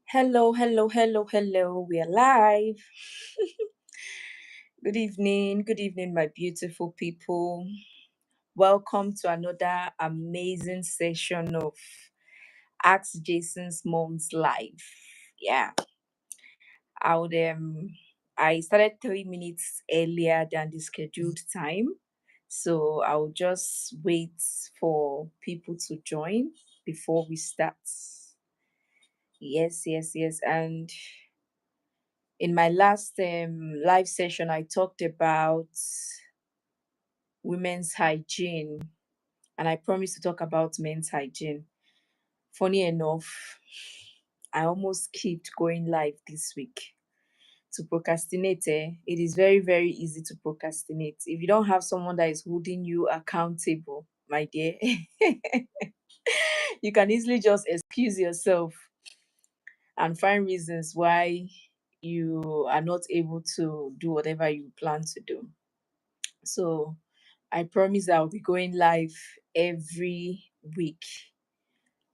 Hello, hello, hello, hello. We are live. Good evening, my beautiful people. Welcome to another amazing session of Ask Jason's Mom's Life. Yeah, I would I started 3 minutes earlier than the scheduled time, so I'll just wait for people to join before we start. Yes, yes, yes, and in my last live session, I talked about women's hygiene and I promised to talk about men's hygiene. Funny enough, I almost skipped going live this week. To procrastinate, it is very, very easy to procrastinate. If you don't have someone that is holding you accountable, my dear, you can easily just excuse yourself and find reasons why you are not able to do whatever you plan to do. So I promise I'll be going live every week.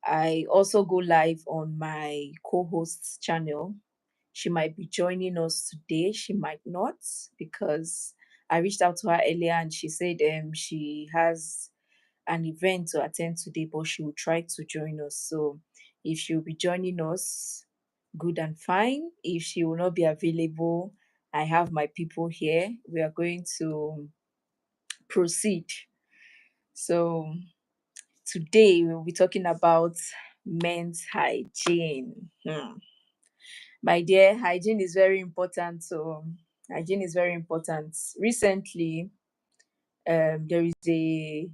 I also go live on my co-host's channel. She might be joining us today. She might not because I reached out to her earlier and she said she has an event to attend today, but she will try to join us. So if she'll be joining us, good and fine. If she will not be available, I have my people here. We are going to proceed. So today we'll be talking about men's hygiene. My dear, hygiene is very important. So hygiene is very important. Recently, there is a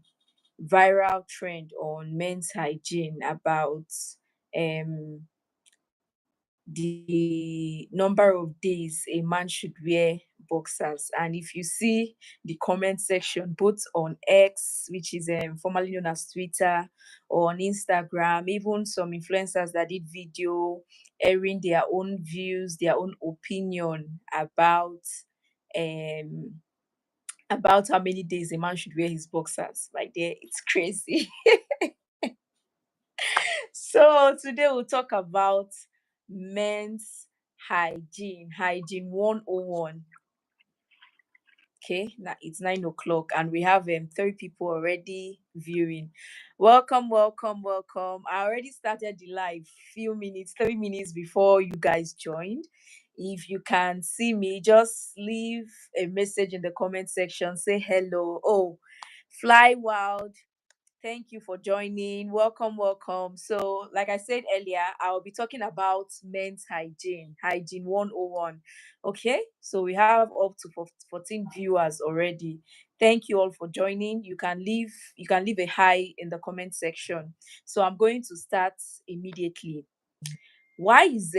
viral trend on men's hygiene about um the number of days a man should wear boxers. And if you see the comment section, both on X, which is formerly known as Twitter, or on Instagram, even some influencers that did video airing their own views, their own opinion um about how many days a man should wear his boxers. Like there, it's crazy. So today we'll talk about men's hygiene 101. Okay, now it's 9 o'clock and we have three people already viewing. Welcome, welcome, welcome. I already started the live 3 minutes before you guys joined. If you can see me, just leave a message in the comment section. Say hello. Oh, fly wild. Thank you for joining. Welcome, welcome. So, like I said earlier, I'll be talking about men's hygiene 101. Okay, so we have up to 14 viewers already. Thank you all for joining. You can leave a hi in the comment section. So I'm going to start immediately. Why is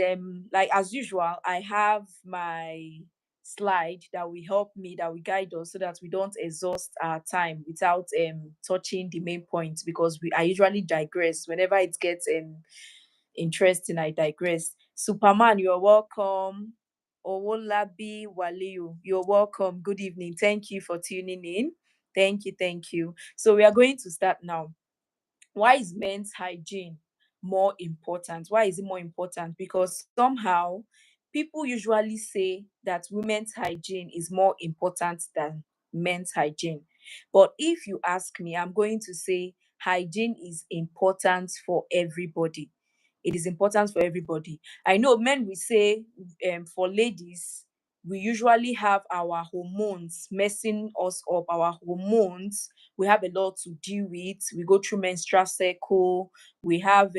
like as usual, I have my slide that will help me, that will guide us so that we don't exhaust our time without touching the main points, because I usually digress whenever it gets interesting. I digress. Superman, you're welcome. Owolabi Waliu, you're welcome. Good evening. Thank you for tuning in. Thank you. So we are going to start now. Why is men's hygiene more important? Why is it more important? Because somehow people usually say that women's hygiene is more important than men's hygiene. But if you ask me, I'm going to say hygiene is important for everybody. It is important for everybody. I know men we say, for ladies, we usually have our hormones messing us up. Our hormones, we have a lot to deal with. We go through menstrual cycle. We have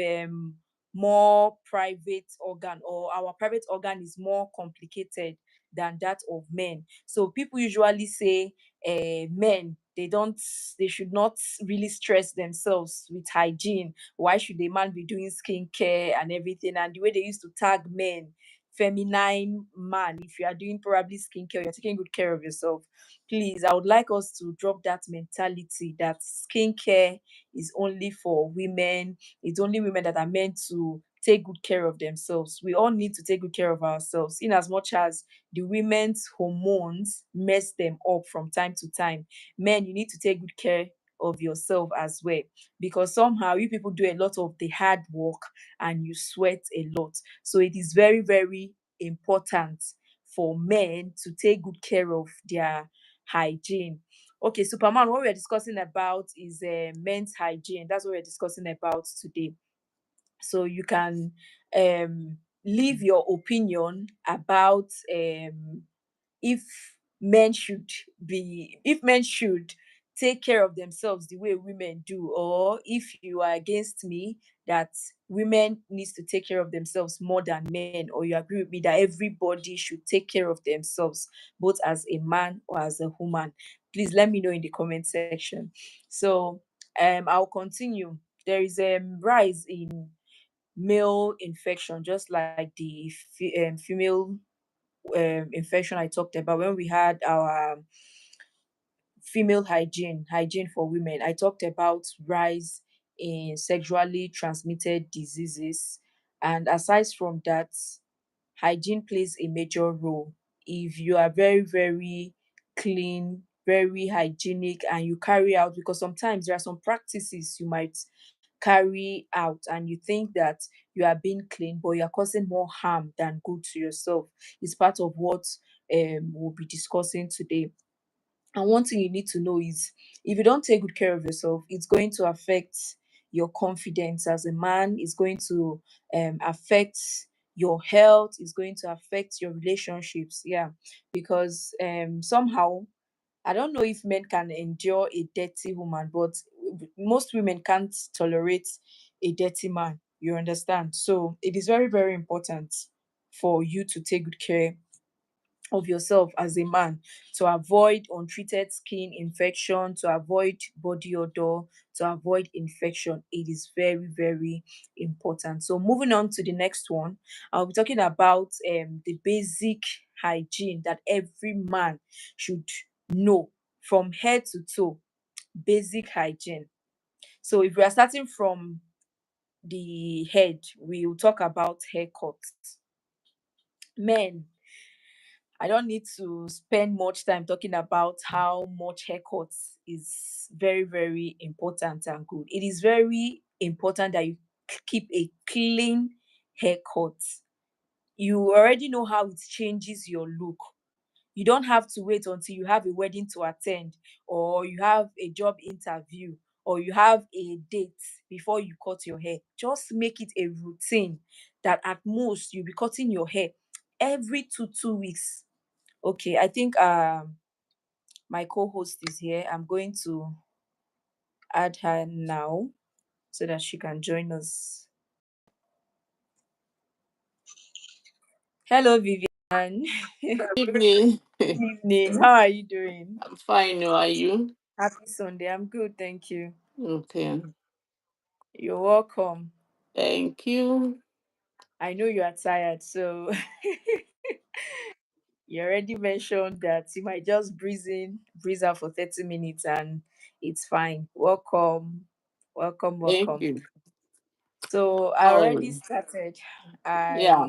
more private organ, or our private organ is more complicated than that of men. So people usually say men, they should not really stress themselves with hygiene. Why should a man be doing skincare and everything? And the way they used to tag men, feminine man, if you are doing probably skincare, you're taking good care of yourself. Please, I would like us to drop that mentality that skincare is only for women. It's only women that are meant to take good care of themselves. We all need to take good care of ourselves, in as much as the women's hormones mess them up from time to time. Men, you need to take good care of yourself as well, because somehow you people do a lot of the hard work and you sweat a lot. So it is very, very important for men to take good care of their hygiene. Okay, Superman, what we're discussing about is men's hygiene. That's what we're discussing about today. So you can um leave your opinion about if if men should take care of themselves the way women do, or if you are against me that women needs to take care of themselves more than men, or you agree with me that everybody should take care of themselves, both as a man or as a woman. Please let me know in the comment section. So I'll continue. There is a rise in male infection, just like the female infection I talked about when we had our female hygiene for women. I talked about rise in sexually transmitted diseases, and aside from that, hygiene plays a major role. If you are very, very clean, very hygienic, and you carry out, because sometimes there are some practices you might carry out and you think that you are being clean, but you're causing more harm than good to yourself. It's part of what we'll be discussing today. And one thing you need to know is, if you don't take good care of yourself, it's going to affect your confidence as a man, it's going to affect your health, it's going to affect your relationships. Yeah, because somehow, I don't know if men can endure a dirty woman, but most women can't tolerate a dirty man. You understand? So it is very, very important for you to take good care of yourself as a man, to avoid untreated skin infection, to avoid body odor, to avoid infection. It is very, very important. So moving on to the next one, I'll be talking about the basic hygiene that every man should know from head to toe. Basic hygiene. So if we are starting from the head, we will talk about haircuts. Men, I don't need to spend much time talking about how much haircuts is very, very important and good. It is very important that you keep a clean haircut. You already know how it changes your look. You don't have to wait until you have a wedding to attend, or you have a job interview, or you have a date before you cut your hair. Just make it a routine that at most you'll be cutting your hair every 2 weeks. Okay, I think my co-host is here. I'm going to add her now so that she can join us. Hello, Vivian. Evening. Evening. How are you doing? I'm fine. How are you? Happy Sunday. I'm good, thank you. Okay. You're welcome. Thank you. I know you are tired, so you already mentioned that you might just breeze out for 30 minutes and it's fine. Welcome. Welcome, Thank welcome. you. So I How are already you? started. Yeah.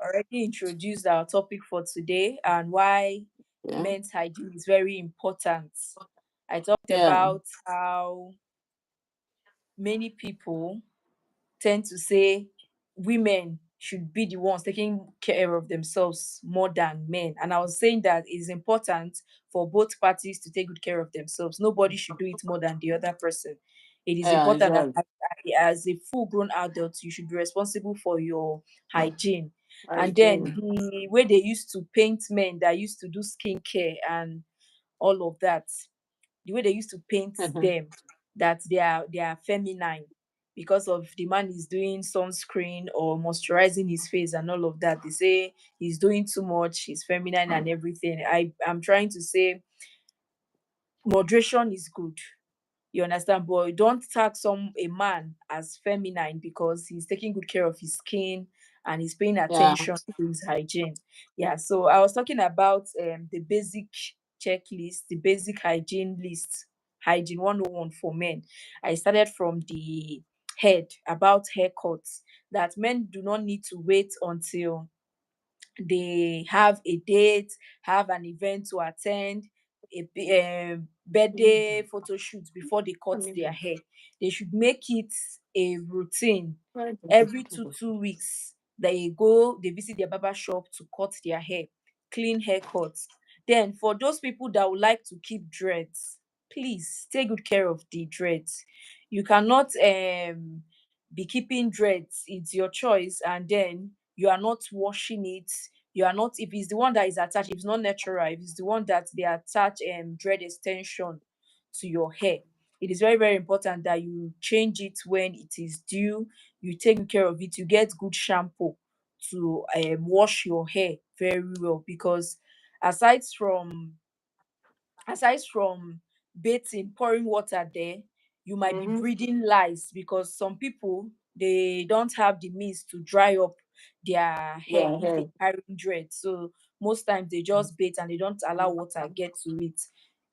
I already introduced our topic for today and why Yeah. men's hygiene is very important. I talked Yeah. about how many people tend to say women should be the ones taking care of themselves more than men. And I was saying that it is important for both parties to take good care of themselves. Nobody should do it more than the other person. It is Yeah. important that Exactly. as a full grown adult, you should be responsible for your hygiene. And then Hygiene. the way they used to paint men that used to do skincare and all of that, the way they used to paint them, that they are feminine because of the man is doing sunscreen or moisturizing his face and all of that. They say he's doing too much, he's feminine and everything. I'm trying to say moderation is good. You understand? But don't tag a man as feminine because he's taking good care of his skin and he's paying Yeah. attention to his hygiene. Yeah. So I was talking about the basic checklist, the basic hygiene list, hygiene 101 for men. I started from the head about haircuts, that men do not need to wait until they have a date, have an event to attend, birthday photo shoots before they cut their hair. They should make it a routine. Every two weeks, they visit their barber shop to cut their hair, clean haircuts. Then for those people that would like to keep dreads, please take good care of the dreads. You cannot be keeping dreads. It's your choice, and then you are not washing it. You are not, if it's the one that is attached, if it's not natural, if it's the one that they attach dread extension to your hair, it is very, very important that you change it when it is due. You take care of it, you get good shampoo to wash your hair very well, because aside from aside from bathing, pouring water there, you might be Mm-hmm. breathing lice, because some people, they don't have the means to dry up their hair Yeah, if yeah. they carry dread. So most times they just bathe and they don't allow water get to it.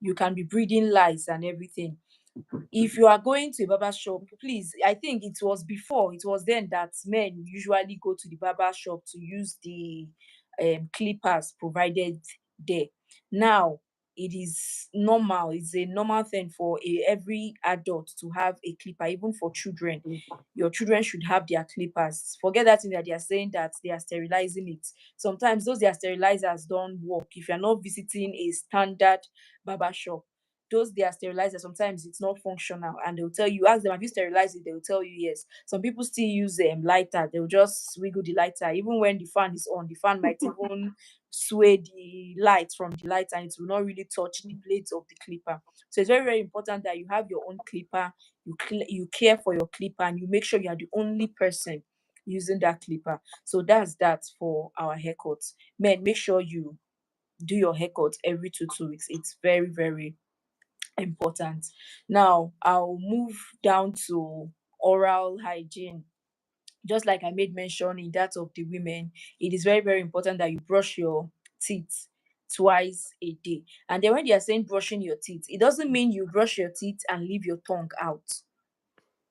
You can be breathing lice and everything. If you are going to a barber shop, please, I think it was before, it was then that men usually go to the barber shop to use the clippers provided there. Now it is normal, it's a normal thing for every adult to have a clipper, even for children. Your children should have their clippers. Forget that thing that they are saying that they are sterilizing it. Sometimes those their sterilizers don't work if you're not visiting a standard barber shop. Those their sterilizer, sometimes it's not functional, and they'll tell you, ask them, have you sterilized it? They'll tell you yes. Some people still use lighter. They'll just wiggle the lighter. Even when the fan is on, the fan might even sway the light from the lighter, and it will not really touch the blades of the clipper. So it's very, very important that you have your own clipper. You care for your clipper, and you make sure you are the only person using that clipper. So that's that for our haircuts. Men, make sure you do your haircut every two weeks. It's very, very important. Now, I'll move down to oral hygiene. Just like I made mention in that of the women, it is very, very important that you brush your teeth twice a day. And then when they are saying brushing your teeth, it doesn't mean you brush your teeth and leave your tongue out.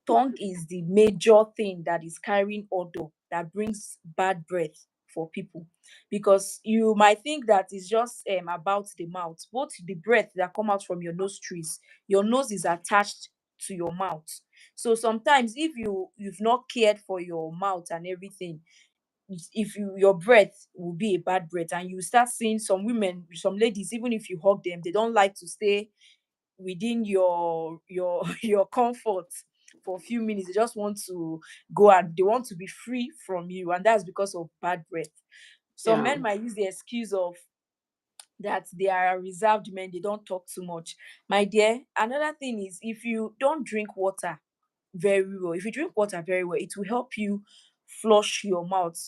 Tongue is the major thing that is carrying odor that brings bad breath for people, because you might think that it's just about the mouth. Both the breath that come out from your nostrils, your nose is attached to your mouth. So sometimes if you've not cared for your mouth and everything, if your breath will be a bad breath, and you start seeing some women, some ladies, even if you hug them, they don't like to stay within your your comfort for a few minutes. They just want to go, and they want to be free from you, and that's because of bad breath. Some Yeah. men might use the excuse of that they are reserved men, they don't talk too much. My dear, another thing is, if you don't drink water very well, if you drink water very well, it will help you flush your mouth.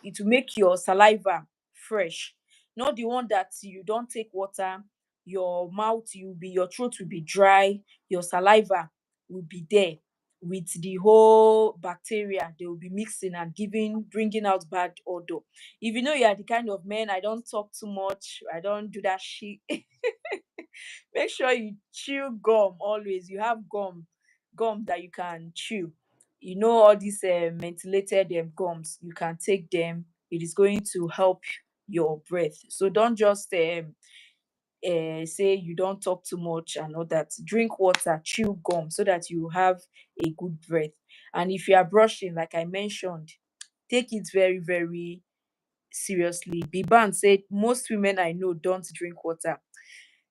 It will make your saliva fresh, not the one that you don't take water, your mouth, your throat will be dry, your saliva will be there with the whole bacteria. They will be mixing and bringing out bad odor. If you know you are the kind of man, I don't talk too much, I don't do that shit, make sure you chew gum always. You have gum that you can chew. You know, all these mentholated gums, you can take them. It is going to help your breath. So don't just say you don't talk too much and all that. Drink water, chew gum, so that you have a good breath. And if you are brushing, like I mentioned, take it very, very seriously. Biban said most women I know don't drink water.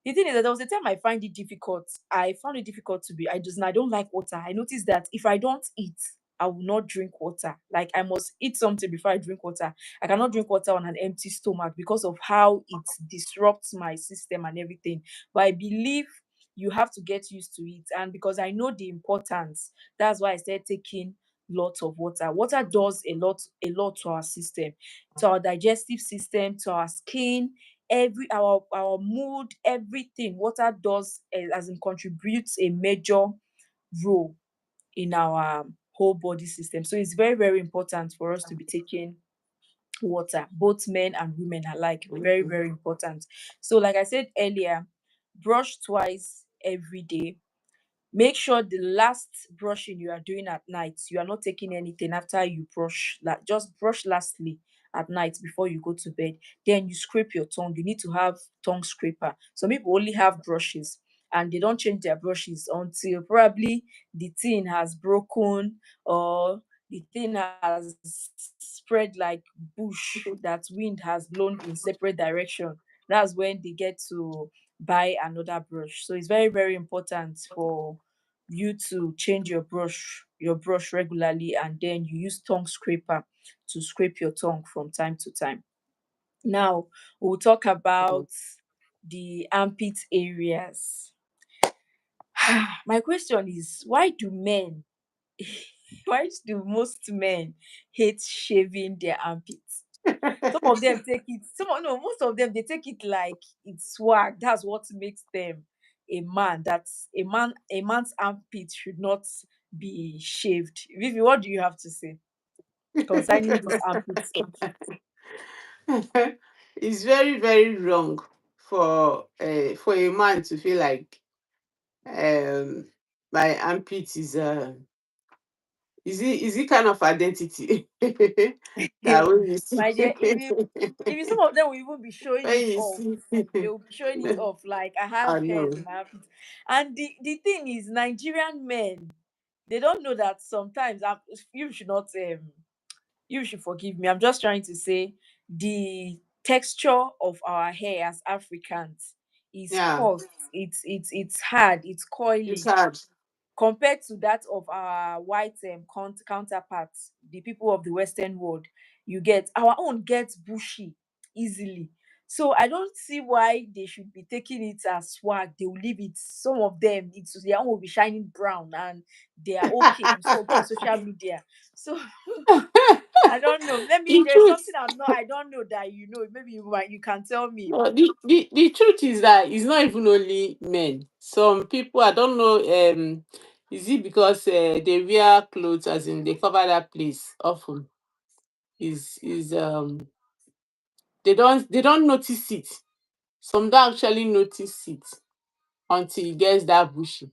The thing is that there was a time I find it difficult. I found it difficult to be. I don't like water. I noticed that if I don't eat, I will not drink water. Like I must eat something before I drink water. I cannot drink water on an empty stomach because of how it disrupts my system and everything. But I believe you have to get used to it. And because I know the importance, that's why I started taking lots of water. Water does a lot to our system, to our digestive system, to our skin, every our mood, everything. Water does, as in contributes a major role in our whole body system. So it's very, very important for us to be taking water, both men and women alike. Very, Mhm. very important. So like I said earlier, brush twice every day. Make sure the last brushing you are doing at night, you are not taking anything after you brush. Like just brush lastly at night before you go to bed. Then you scrape your tongue. You need to have tongue scraper. Some people only have brushes. and they don't change their brushes until probably the thing has broken, or the thing has spread like bush that wind has blown in separate direction. That's when they get to buy another brush. So it's very, very important for you to change your brush regularly, and then you use tongue scraper to scrape your tongue from time to time. Now we'll talk about the armpit areas. My question is, why do men why do most men hate shaving their armpits? Some of them take it, no, most of them, they take it like it's swag. That's what makes them a man. That's a man's armpit should not be shaved. Vivi, what do you have to say concerning this armpit stuff? It's very, very wrong for a man to feel like um my armpit is it kind of identity that when you see My dear, if you some of them will even be showing when it you off. see They will be showing it off like, I have I hairs know. in my armpit. And the thing is, Nigerian men, they don't know that sometimes, you should not you should forgive me. I'm just trying to say the texture of our hair as Africans is Yeah, coarse. It's hard. It's it's coily hard. compared to that of our white counterparts, the people of the Western world. You get, our own gets bushy easily. So I don't see why they should be taking it as swag. They will leave it. Some of them, it's their own will be shining brown, and they are okay. You see, will be on social media. So I don't know. Maybe The there's something truth, I don't know that you know. Maybe you can tell me. no, the truth is that it's not even only men. Some people, I don't know, is it because they wear clothes as in they cover that place often? Is they don't notice it. Some don't actually notice it until it gets that bushy.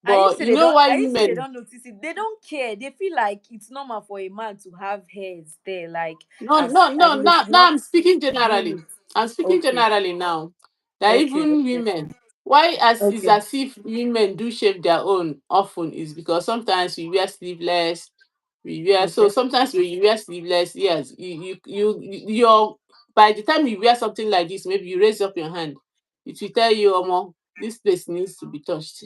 And you But say you they know don't. why And you say they women? don't notice it. They don't care. They feel like it's normal for a man to have hairs there. Like, No, as no, like no. they Now, should now not I'm speaking deem generally. it. I'm speaking Okay. generally now. That Okay. even Okay. women, why as is Okay. as if women do shave their own often is because sometimes we wear sleeveless. We wear so Okay. sometimes when you wear sleeveless, yes, your by the time you wear something like this, maybe you raise up your hand, it will tell you, this place needs to be touched.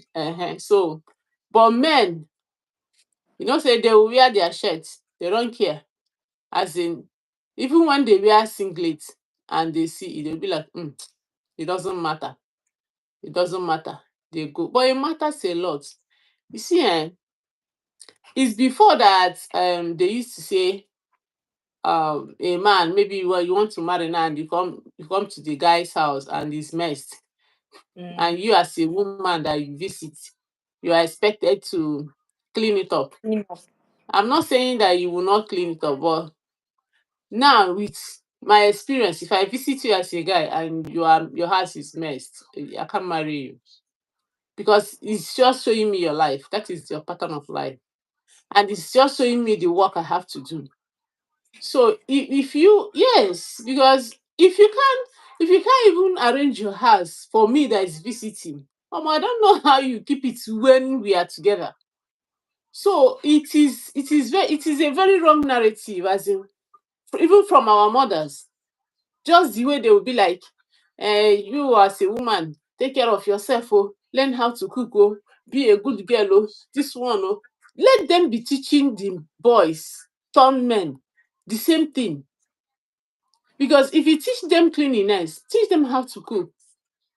So, but men, say they will wear their shirts, they don't care. As in, even when they wear singlet and they see it, they'll be like, it doesn't matter. It doesn't matter. They go. But it matters a lot. You see, it's before that they used to say a man, maybe well, you want to marry now and you come to the guy's house and he's messed. Mm. And you as a woman that you visit, you are expected to clean it up. Enough. I'm not saying that you will not clean it up, but now, with my experience, if I visit you as a guy and your house is messed, I can't marry you because it's just showing me your life. That is your pattern of life, and it's just showing me the work I have to do. So if you yes, because if you can't even arrange your house for me that is visiting, I don't know how you keep it when we are together. So it is a very wrong narrative, as in even from our mothers. Just the way they will be like, you as a woman, take care of yourself, learn how to cook, be a good girl, this one, let them be teaching the boys, turn men, the same thing. Because if you teach them cleanliness, teach them how to cook,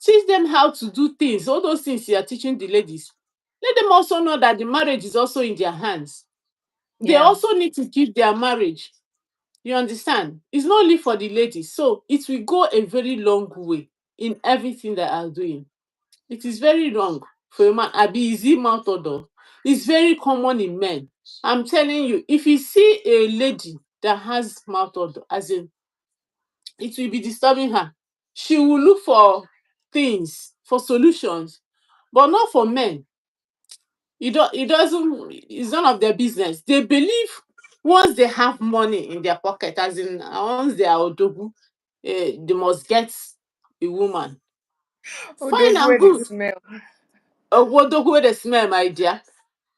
teach them how to do things, all those things you are teaching the ladies, let them also know that the marriage is also in their hands. They Yeah. also need to keep their marriage. You understand? It's not only for the ladies. So it will go a very long way in everything that I'm doing. It is very wrong for a man. Abi, is it mouth odor? It's very common in men. I'm telling you, if you see a lady that has mouth odor, as in, it will be disturbing her. She will look for things, for solutions, but not for men. It's none of their business. They believe once they have money in their pocket, as in once they are odogu, they must get a woman. Oh, Fine dog, and where they good. smell. what the way they smell, my dear.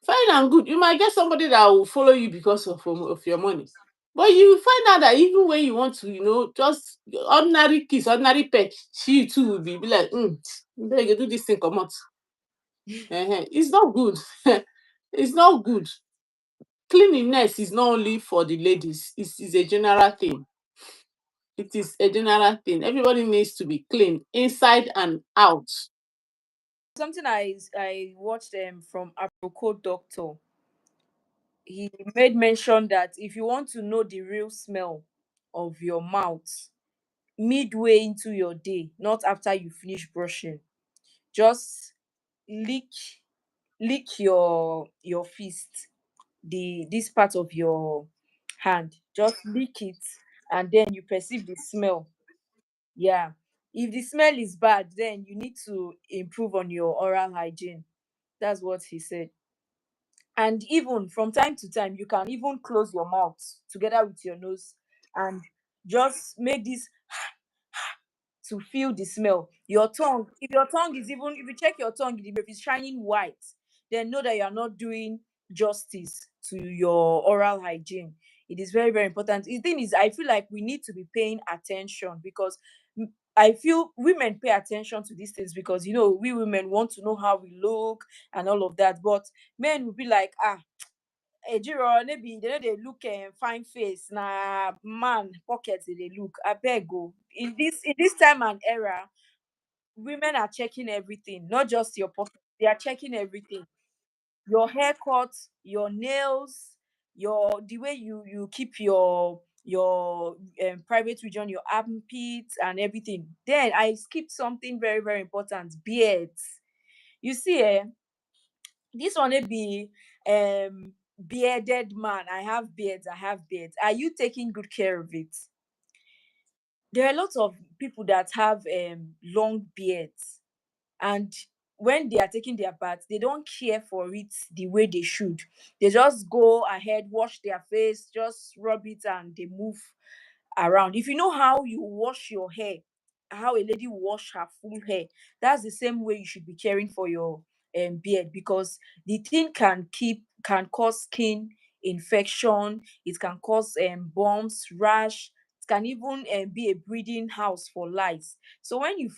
Fine and good. You might get somebody that will follow you because of your money. But you find out that even when you want to, just ordinary kiss, ordinary pet, she too will be like, you do this thing, come out. It's not good. It's not good. Cleanliness is not only for the ladies, it's a general thing. It is a general thing. Everybody needs to be clean inside and out. Something I watched from Aproko Doctor. He made mention that if you want to know the real smell of your mouth midway into your day, not after you finish brushing, just lick your fist, the this part of your hand, just lick it, and then you perceive the smell. Yeah, if the smell is bad, then you need to improve on your oral hygiene. That's what he said. And even from time to time, you can even close your mouth together with your nose and just make this to feel the smell. Your tongue, if your tongue is even, if you check your tongue, if it's shining white, then know that you are not doing justice to your oral hygiene. It is very, very important. The thing is, I feel like we need to be paying attention because I feel women pay attention to these things because, we women want to know how we look and all of that. But men will be like, ejiro maybe they no dey look fine face na man pocket they look abeg o. In this time and era, women are checking everything, not just your pocket, they are checking everything. Your haircut, your nails, your the way you keep your private region, your armpits and everything. Then I skipped something very, very important: beards. You see, this one may be bearded man. I have beards, I have beards. Are you taking good care of it? There are lots of people that have long beards, and when they are taking their bath, they don't care for it the way they should. They just go ahead, wash their face, just rub it, and they move around. If you know how you wash your hair, how a lady wash her full hair, that's the same way you should be caring for your beard, because the thing can cause skin infection. It can cause bumps, rash. It can even be a breeding house for lice. So when you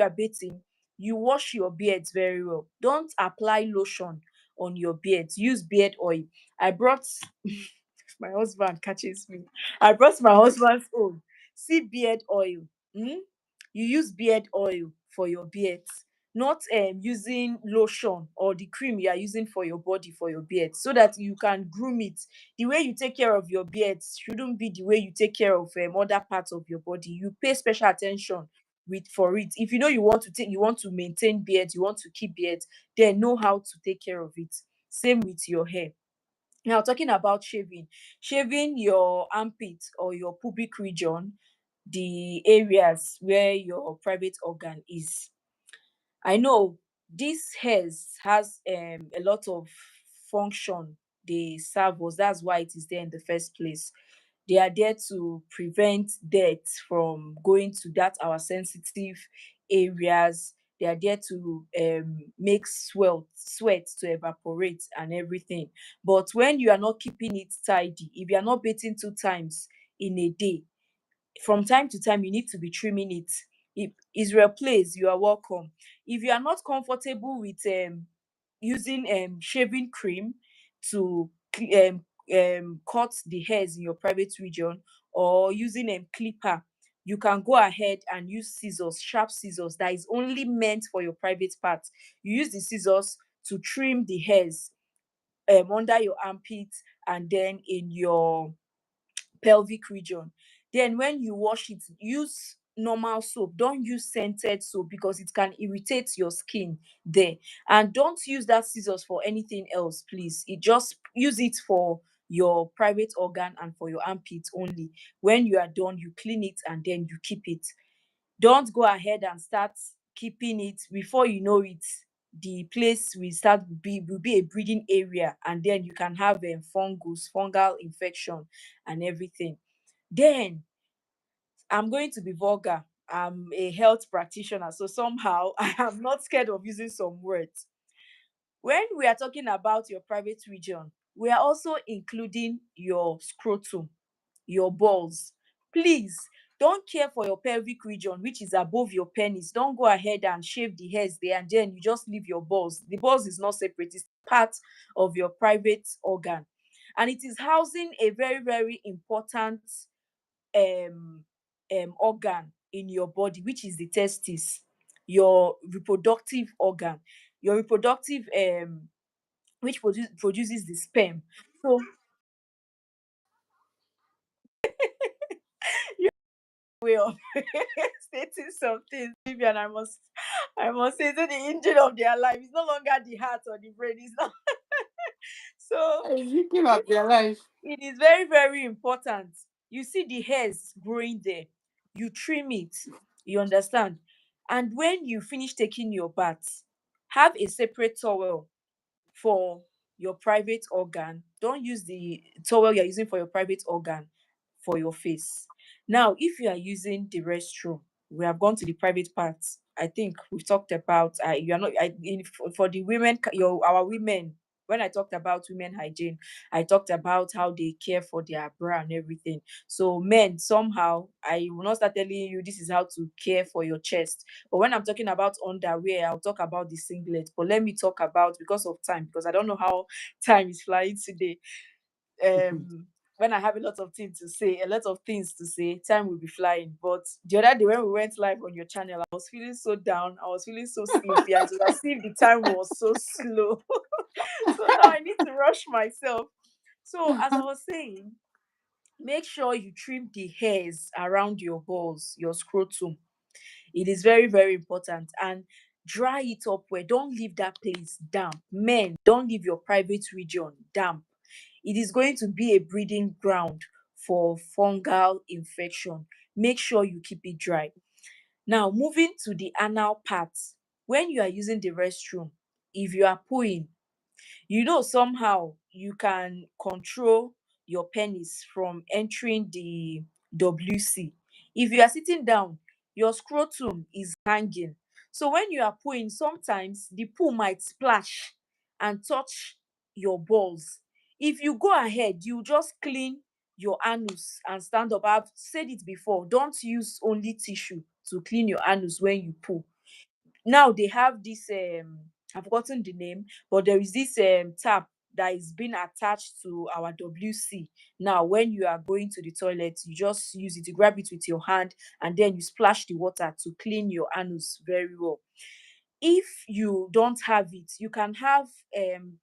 are bathing, you wash your beards very well. Don't apply lotion on your beards. Use beard oil. I brought my husband catches me. I brought my husband's own. See beard oil. Hmm? You use beard oil for your beards, not using lotion or the cream you are using for your body for your beard, so that you can groom it. The way you take care of your beards shouldn't be the way you take care of other parts of your body. You pay special attention with for it. If you know you want to maintain beards, you want to keep beards, then know how to take care of it. Same with your hair. Now, talking about shaving your armpit or your pubic region, the areas where your private organ is. I know this hairs has a lot of function they serve us. That's why it is there in the first place. They are there to prevent death from going to that our sensitive areas. They are there to make sweat to evaporate and everything. But when you are not keeping it tidy, if you are not bathing 2 times in a day, from time to time you need to be trimming it. If Israel plays, you are welcome. If you are not comfortable with using shaving cream to cut the hairs in your private region, or using clipper, you can go ahead and use scissors, sharp scissors that is only meant for your private part. You use the scissors to trim the hairs under your armpit and then in your pelvic region. Then when you wash it, use normal soap. Don't use scented soap because it can irritate your skin there. And don't use that scissors for anything else, please. It just use it for your private organ and for your armpits only. When you are done, you clean it and then you keep it. Don't go ahead and start keeping it. Before you know it, the place will be a breeding area, and then you can have fungal infection and everything. Then I'm going to be vulgar. I'm a health practitioner, so somehow I am not scared of using some words. When we are talking about your private region, we are also including your scrotum, your balls. Please don't care for your pelvic region, which is above your penis. Don't go ahead and shave the hairs there and then you just leave your balls. The balls is not separate, it's part of your private organ. And it is housing a very, very important um organ in your body, which is the testis, your reproductive organ, your reproductive which produces the sperm. So your way of stating something, Vivian, I must say that the engine of their life is no longer the heart or the brain. It's not. So Speaking of their life. it is very, very important. You see the hairs growing there, you trim it, you understand. And when you finish taking your bath, have a separate towel for your private organ. Don't use the towel you're using for your private organ for your face. Now, if you are using the restroom, we have gone to the private parts. I think we've talked about you are not for the women, our women. When I talked about women hygiene, I talked about how they care for their bra and everything. So men, somehow, I will not start telling you this is how to care for your chest. But when I'm talking about underwear, I'll talk about the singlet. But let me talk about, because of time, because I don't know how time is flying today. When I have a lot of things to say, time will be flying. But the other day when we went live on your channel, I was feeling so down. I was feeling so sleepy. And it was as if the time was so slow. So now I need to rush myself. So as I was saying, make sure you trim the hairs around your balls, your scrotum. It is very, very important. And dry it up well. Don't leave that place damp. Men, don't leave your private region damp. It is going to be a breeding ground for fungal infection. Make sure you keep it dry. Now, moving to the anal part. When you are using the restroom, if you are pooing, somehow you can control your penis from entering the WC. If you are sitting down, your scrotum is hanging. So when you are pooing, sometimes the poo might splash and touch your balls. If you go ahead, you just clean your anus and stand up. I've said it before, don't use only tissue to clean your anus when you poo. Now they have this I've forgotten the name, but there is this tap that is being attached to our WC. Now when you are going to the toilet, you just use it, you grab it with your hand, and then you splash the water to clean your anus very well. If you don't have it, you can have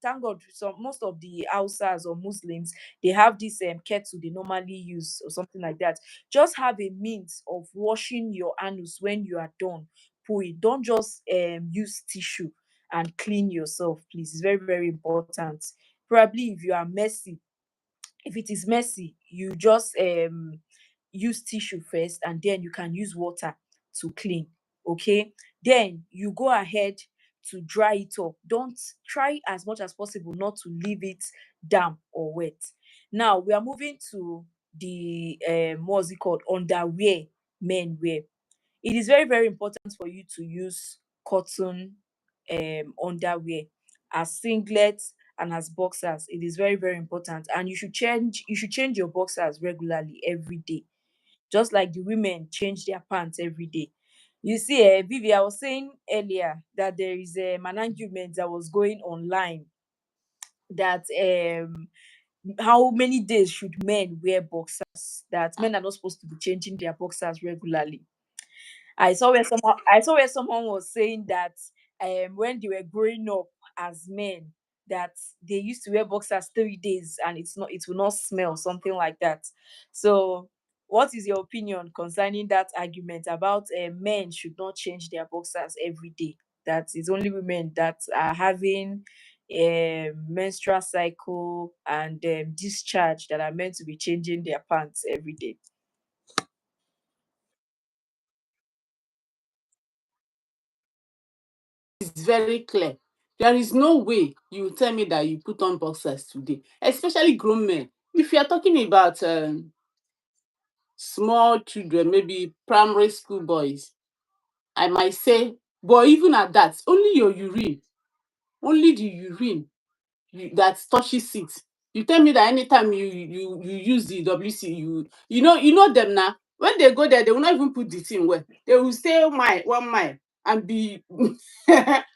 thank God, some most of the Hausas or Muslims, they have this kettle they normally use or something like that. Just have a means of washing your anus when you are done pooing. Don't just use tissue and clean yourself, please. It's very, very important. Probably if it is messy, you just use tissue first and then you can use water to clean. Okay, then you go ahead to dry it up. Don't try as much as possible not to leave it damp or wet. Now we are moving to the what's it called, underwear men wear. It is very, very important for you to use cotton underwear as singlets and as boxers. It is very, very important. And you should change your boxers regularly every day. Just like the women change their pants every day. You see, Vivi, I was saying earlier that there is an argument that was going online that how many days should men wear boxers? That men are not supposed to be changing their boxers regularly. I saw where someone was saying that when they were growing up as men, that they used to wear boxers 3 days and it will not smell, something like that. So what is your opinion concerning that argument about men should not change their boxers every day? That it's only women that are having menstrual cycle and discharge that are meant to be changing their pants every day. It's very clear. There is no way you will tell me that you put on boxers today, especially grown men. If you are talking about small children, maybe primary school boys, I might say, but even at that, only your urine, only the urine that touches it. You tell me that anytime you use the WC, you know them now. When they go there, they will not even put the thing where they will stay 1 mile and be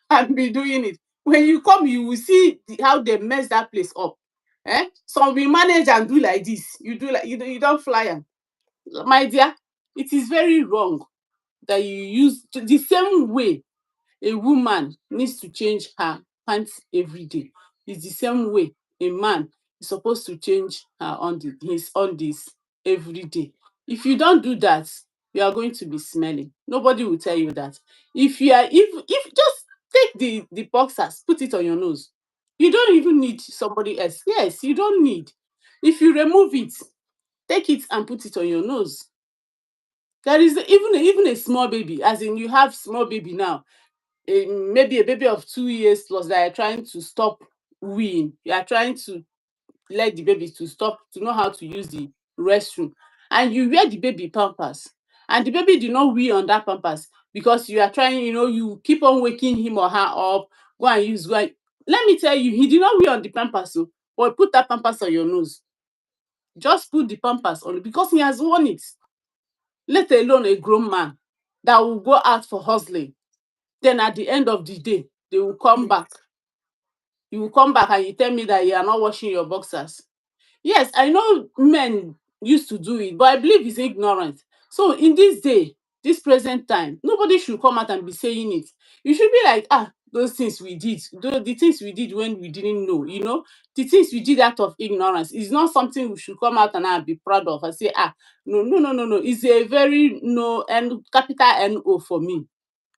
and be doing it. When you come, you will see how they mess that place up. Some will manage and do like this. You do like you don't fly am. My dear, it is very wrong that you use the same way a woman needs to change her pants every day. It's the same way a man is supposed to change his undies every day. If you don't do that, you are going to be smelling. Nobody will tell you that. If just take the boxers, put it on your nose. You don't even need somebody else. Yes, you don't need. If you remove it, take it and put it on your nose. There is even a small baby, as in you have small baby now, maybe a baby of 2 years plus that are trying to stop weeing. You are trying to let the baby to stop to know how to use the restroom, and you wear the baby pampers, and the baby did not wee on that pampers because you are trying, you keep on waking him or her up, go and let me tell you, he did not wee on the pampers. So but put that pampers on your nose. Just put the pampers on because he has worn it. Let alone a grown man that will go out for hustling. Then at the end of the day, they will come back. You will come back and you tell me that you are not washing your boxers. Yes, I know men used to do it, but I believe it's ignorant. So in this day, this present time, nobody should come out and be saying it. You should be like, those things we did, the things we did when we didn't know, the things we did out of ignorance is not something we should come out and be proud of and say, no, no, no, no, no. It's a very no and capital No for me.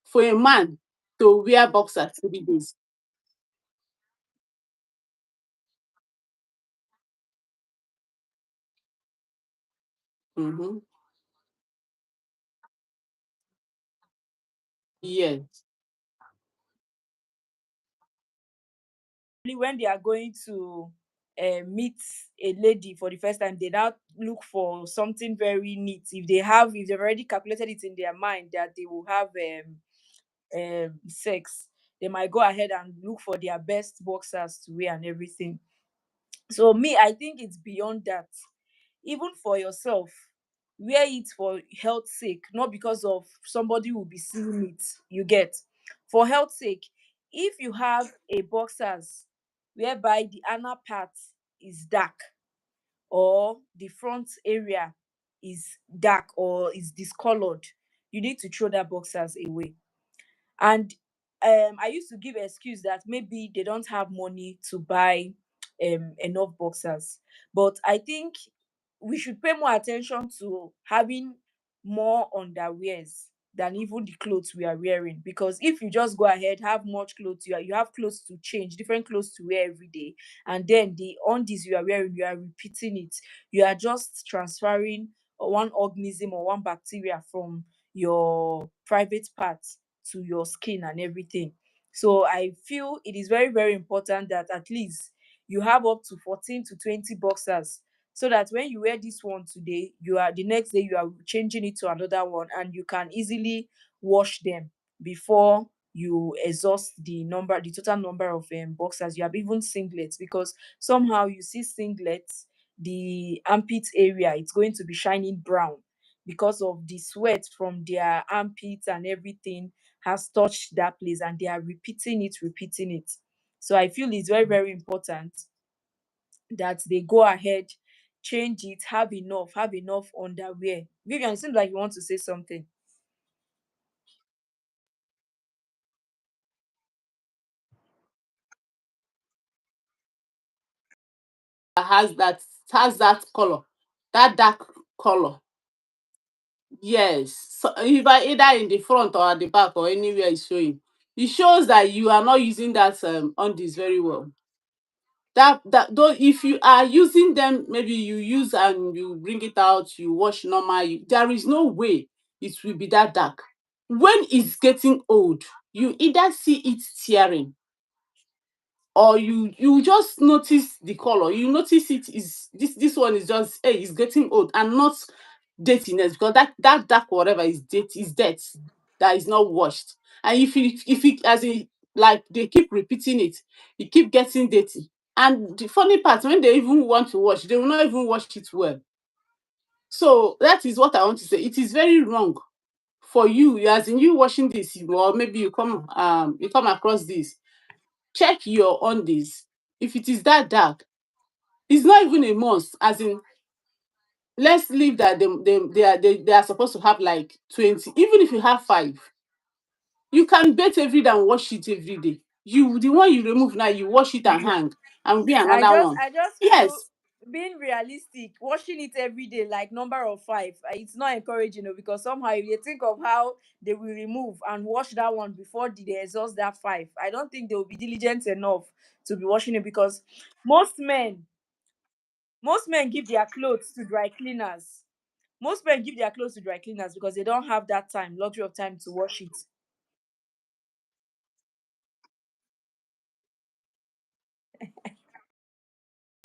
For a man to wear boxers 3 days. Mhm. Yes. When they are going to meet a lady for the first time, they now look for something very neat. If they've already calculated it in their mind that they will have sex, they might go ahead and look for their best boxers to wear and everything. So me, I think it's beyond that. Even for yourself, wear it for health sake, not because of somebody will be seeing it. You get, for health sake. If you have a boxers whereby the anal part is dark, or the front area is dark or is discolored, you need to throw that boxers away. And I used to give excuse that maybe they don't have money to buy enough boxers. But I think we should pay more attention to having more underwears than even the clothes we are wearing. Because if you just go ahead, have much clothes, you have clothes to change, different clothes to wear every day, and then the undies you are wearing, you are repeating it. You are just transferring one organism or one bacteria from your private parts to your skin and everything. So I feel it is very, very important that at least you have up to 14 to 20 boxers, so that when you wear this one today, you are the next day you are changing it to another one, and you can easily wash them before you exhaust the total number of boxers. You have even singlets, because somehow you see singlets, the armpit area, it's going to be shining brown because of the sweat from their armpits and everything has touched that place, and they are repeating it. So I feel it's very, very important that they go ahead, change it, have enough underwear. Vivian, it seems like you want to say something. Has that color, that dark color. Yes. So if I either in the front or at the back or anywhere it's showing, it shows that you are not using that undies very well. That though, if you are using them, maybe you use and you bring it out, you wash normal, there is no way it will be that dark. When it's getting old, you either see it tearing, or you just notice the color. You notice it is this one is just, hey, it's getting old, and not dirtiness, because that dark whatever is dirt, is dirt that is not washed. And if it as in, like, they keep repeating it, it keep getting dirty. And the funny part, when they even want to wash, they will not even wash it well. So that is what I want to say. It is very wrong for you, as in you washing this, or maybe you come across this. Check your undies. If it is that dark, it's not even a must. As in, let's leave that they are supposed to have like 20. Even if you have five, you can bathe every day and wash it every day. You, the one you remove now, you wash it and hang, and be I another just one. I just feel, Yes. being realistic, washing it every day, like number of five, it's not encouraging, because somehow if you think of how they will remove and wash that one before they exhaust that five, I don't think they will be diligent enough to be washing it, because most men most men give their clothes to dry cleaners. Most men give their clothes to dry cleaners because they don't have that time, luxury of time to wash it.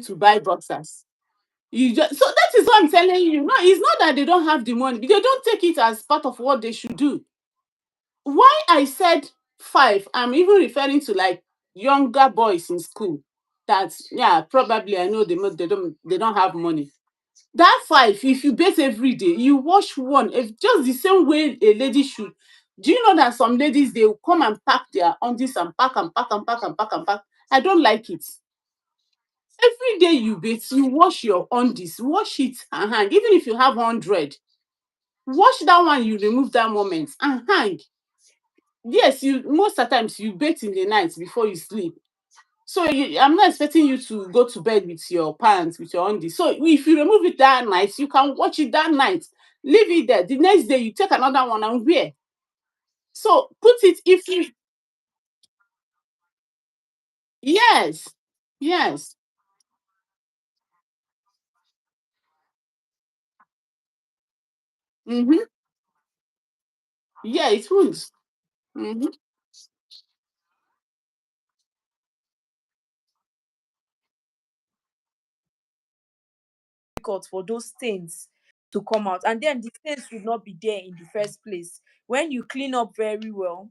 To buy boxers. You just, so that is what I'm telling you. No, it's not that they don't have the money. They don't take it as part of what they should do. Why I said five, I'm even referring to like younger boys in school. That, yeah, probably I know they don't have money. That five, if you bathe every day, you wash one, if just the same way a lady should. Do you know that some ladies, they will come and pack their undies and pack and pack and pack and pack and pack? I don't like it. Every day you bathe, you wash your undies, wash it and hang. Even if you have 100, wash that one, you remove that moment and hang. Yes, you, most of the times you bathe in the night before you sleep. So I'm not expecting you to go to bed with your pants, with your undies. So if you remove it that night, you can watch it that night. Leave it there. The next day, you take another one and wear. So put it, if you, yes, yes. Mm-hmm. Yeah, it won't. Mm-hmm. Difficult for those stains to come out, and then the stains should not be there in the first place. When you clean up very well,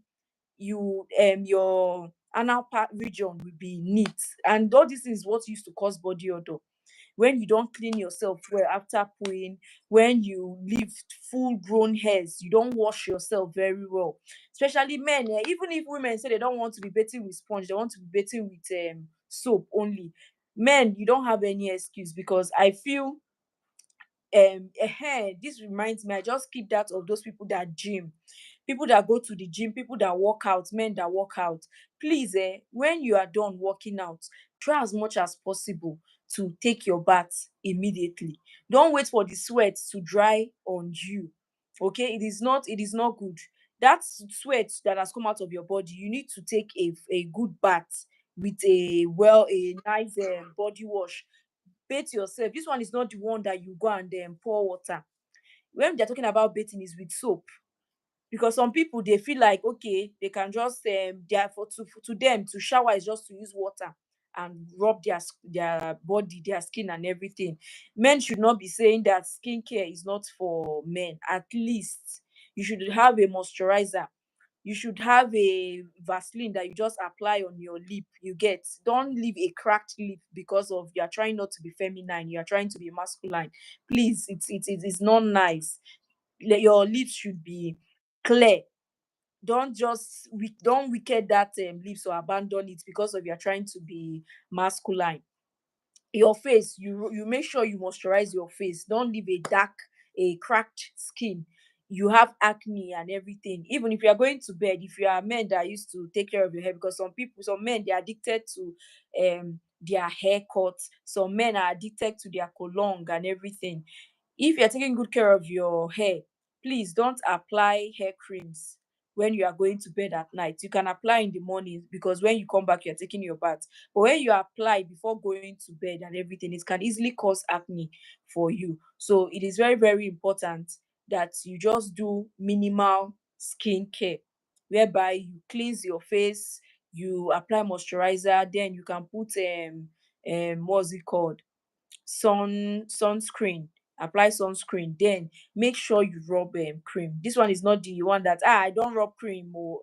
you your anal part region will be neat, and all this is what used to cause body odor. When you don't clean yourself well after pooing, when you leave full grown hairs, you don't wash yourself very well, especially men. Even if women say they don't want to be bathing with sponge, they want to be bathing with soap only. Men, you don't have any excuse, because I feel, this reminds me, I just keep that of those people that gym, people that go to the gym, people that work out, men that work out. Please, when you are done working out, try as much as possible to take your bath immediately. Don't wait for the sweat to dry on you. Okay, it is not good. That sweat that has come out of your body, you need to take a good bath with a nice body wash. Bathe yourself. This one is not the one that you go and pour water. When they're talking about bathing, is with soap, because some people, they feel like, okay, they can just they are to them, to shower is just to use water and rub their body, their skin and everything. Men should not be saying that skincare is not for men. At least you should have a moisturizer, you should have a Vaseline that you just apply on your lip. You get, don't leave a cracked lip because of you are trying not to be feminine, you are trying to be masculine. Please, it is not nice. Your lips should be clear. Don't wicked that lips, or abandon it because of you're trying to be masculine. Your face, you make sure you moisturize your face. Don't leave a cracked skin. You have acne and everything. Even if you are going to bed, if you are men that used to take care of your hair, because some men, they are addicted to their haircuts. Some men are addicted to their cologne and everything. If you're taking good care of your hair, please don't apply hair creams when you are going to bed at night. You can apply in the morning, because when you come back, you're taking your bath. But when you apply before going to bed and everything, it can easily cause acne for you. So it is very, very important that you just do minimal skincare, whereby you cleanse your face, you apply moisturizer, then you can put what's it called, sunscreen, apply sunscreen, then make sure you rub cream. This one is not the one that I don't rub cream, or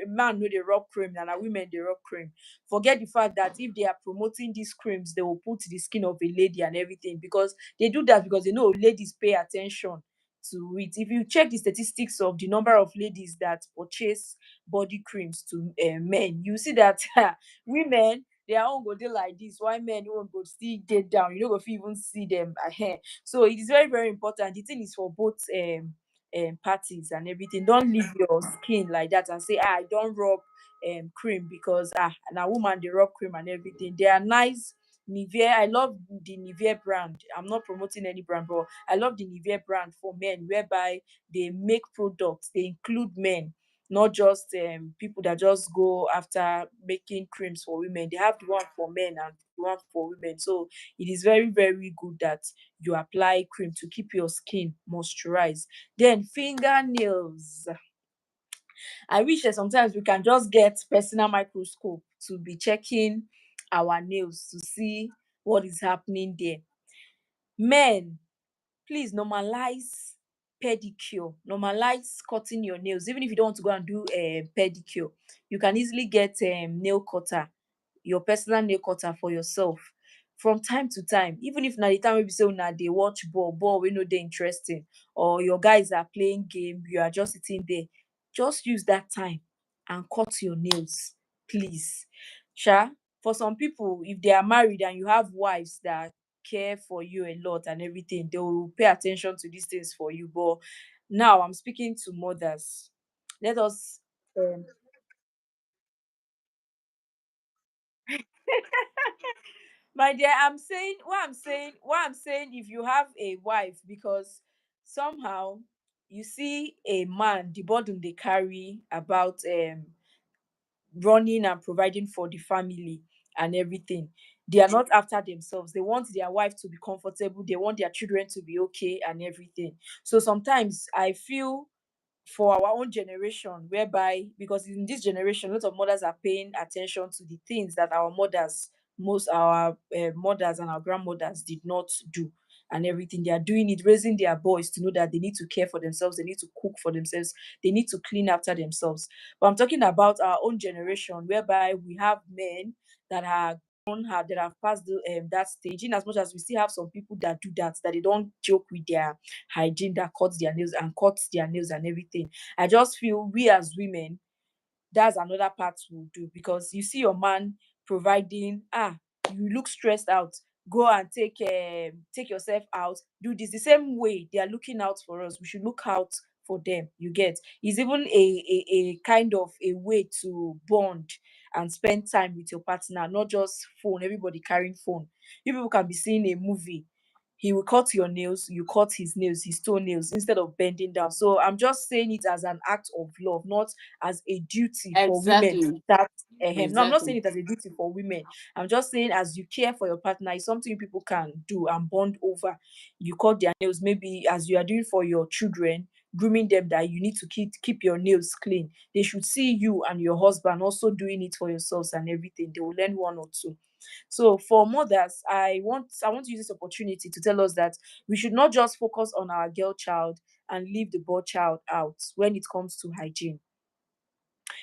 man no dey rub cream and women they rub cream. Forget the fact that if they are promoting these creams, they will put the skin of a lady and everything, because they do that because they know ladies pay attention to it. If you check the statistics of the number of ladies that purchase body creams to men, you see that women, their own go dey like this, while men own go still get down. You no go fit even see them ahead. So it is very, very important. The thing is for both parties and everything. Don't leave your skin like that and say, I don't rub cream because na woman they rub cream and everything. They are nice. Nivea, I love the Nivea brand. I'm not promoting any brand, but I love the Nivea brand for men, whereby they make products, they include men, not just people that just go after making creams for women. They have the one for men and the one for women. So it is very, very good that you apply cream to keep your skin moisturized. Then fingernails. I wish that sometimes we can just get personal microscope to be checking our nails to see what is happening there. Men, please normalize pedicure. Normalize cutting your nails. Even if you don't want to go and do a pedicure, you can easily get nail cutter, your personal nail cutter for yourself from time to time. Even if na the time wey be say una dey watch ball wey no dey interesting, or your guys are playing game, you are just sitting there, just use that time and cut your nails, please. For some people, if they are married and you have wives that care for you a lot and everything, they will pay attention to these things for you. But now I'm speaking to mothers. Let us my dear, I'm saying, if you have a wife, because somehow you see a man, the burden they carry about running and providing for the family and everything. They are not after themselves. They want their wife to be comfortable, they want their children to be okay and everything. So sometimes I feel, for our own generation, whereby, because in this generation a lot of mothers are paying attention to the things that our mothers, most our mothers and our grandmothers did not do and everything. They are doing it, raising their boys to know that they need to care for themselves, they need to cook for themselves, they need to clean after themselves. But I'm talking about our own generation, whereby we have men that are that have passed that stage. In as much as we still have some people that do that, that they don't joke with their hygiene, that cuts their nails and everything. I just feel we as women, that's another part we'll do, because you see your man providing, you look stressed out, go and take yourself out, do this. The same way they are looking out for us, we should look out for them. You get, it's even a kind of a way to bond and spend time with your partner, not just phone, everybody carrying phone. You people can be seeing a movie, he will cut your nails, you cut his nails, his toenails, instead of bending down. So I'm just saying it as an act of love, not as a duty for women to Exactly. start. No, I'm not saying Exactly. it as a duty for women. I'm just saying, as you care for your partner, it's something people can do and bond over. You cut their nails, maybe as you are doing for your children, grooming them, that you need to keep your nails clean. They should see you and your husband also doing it for yourselves and everything. They will learn one or two. So for mothers, I want to use this opportunity to tell us that we should not just focus on our girl child and leave the boy child out when it comes to hygiene.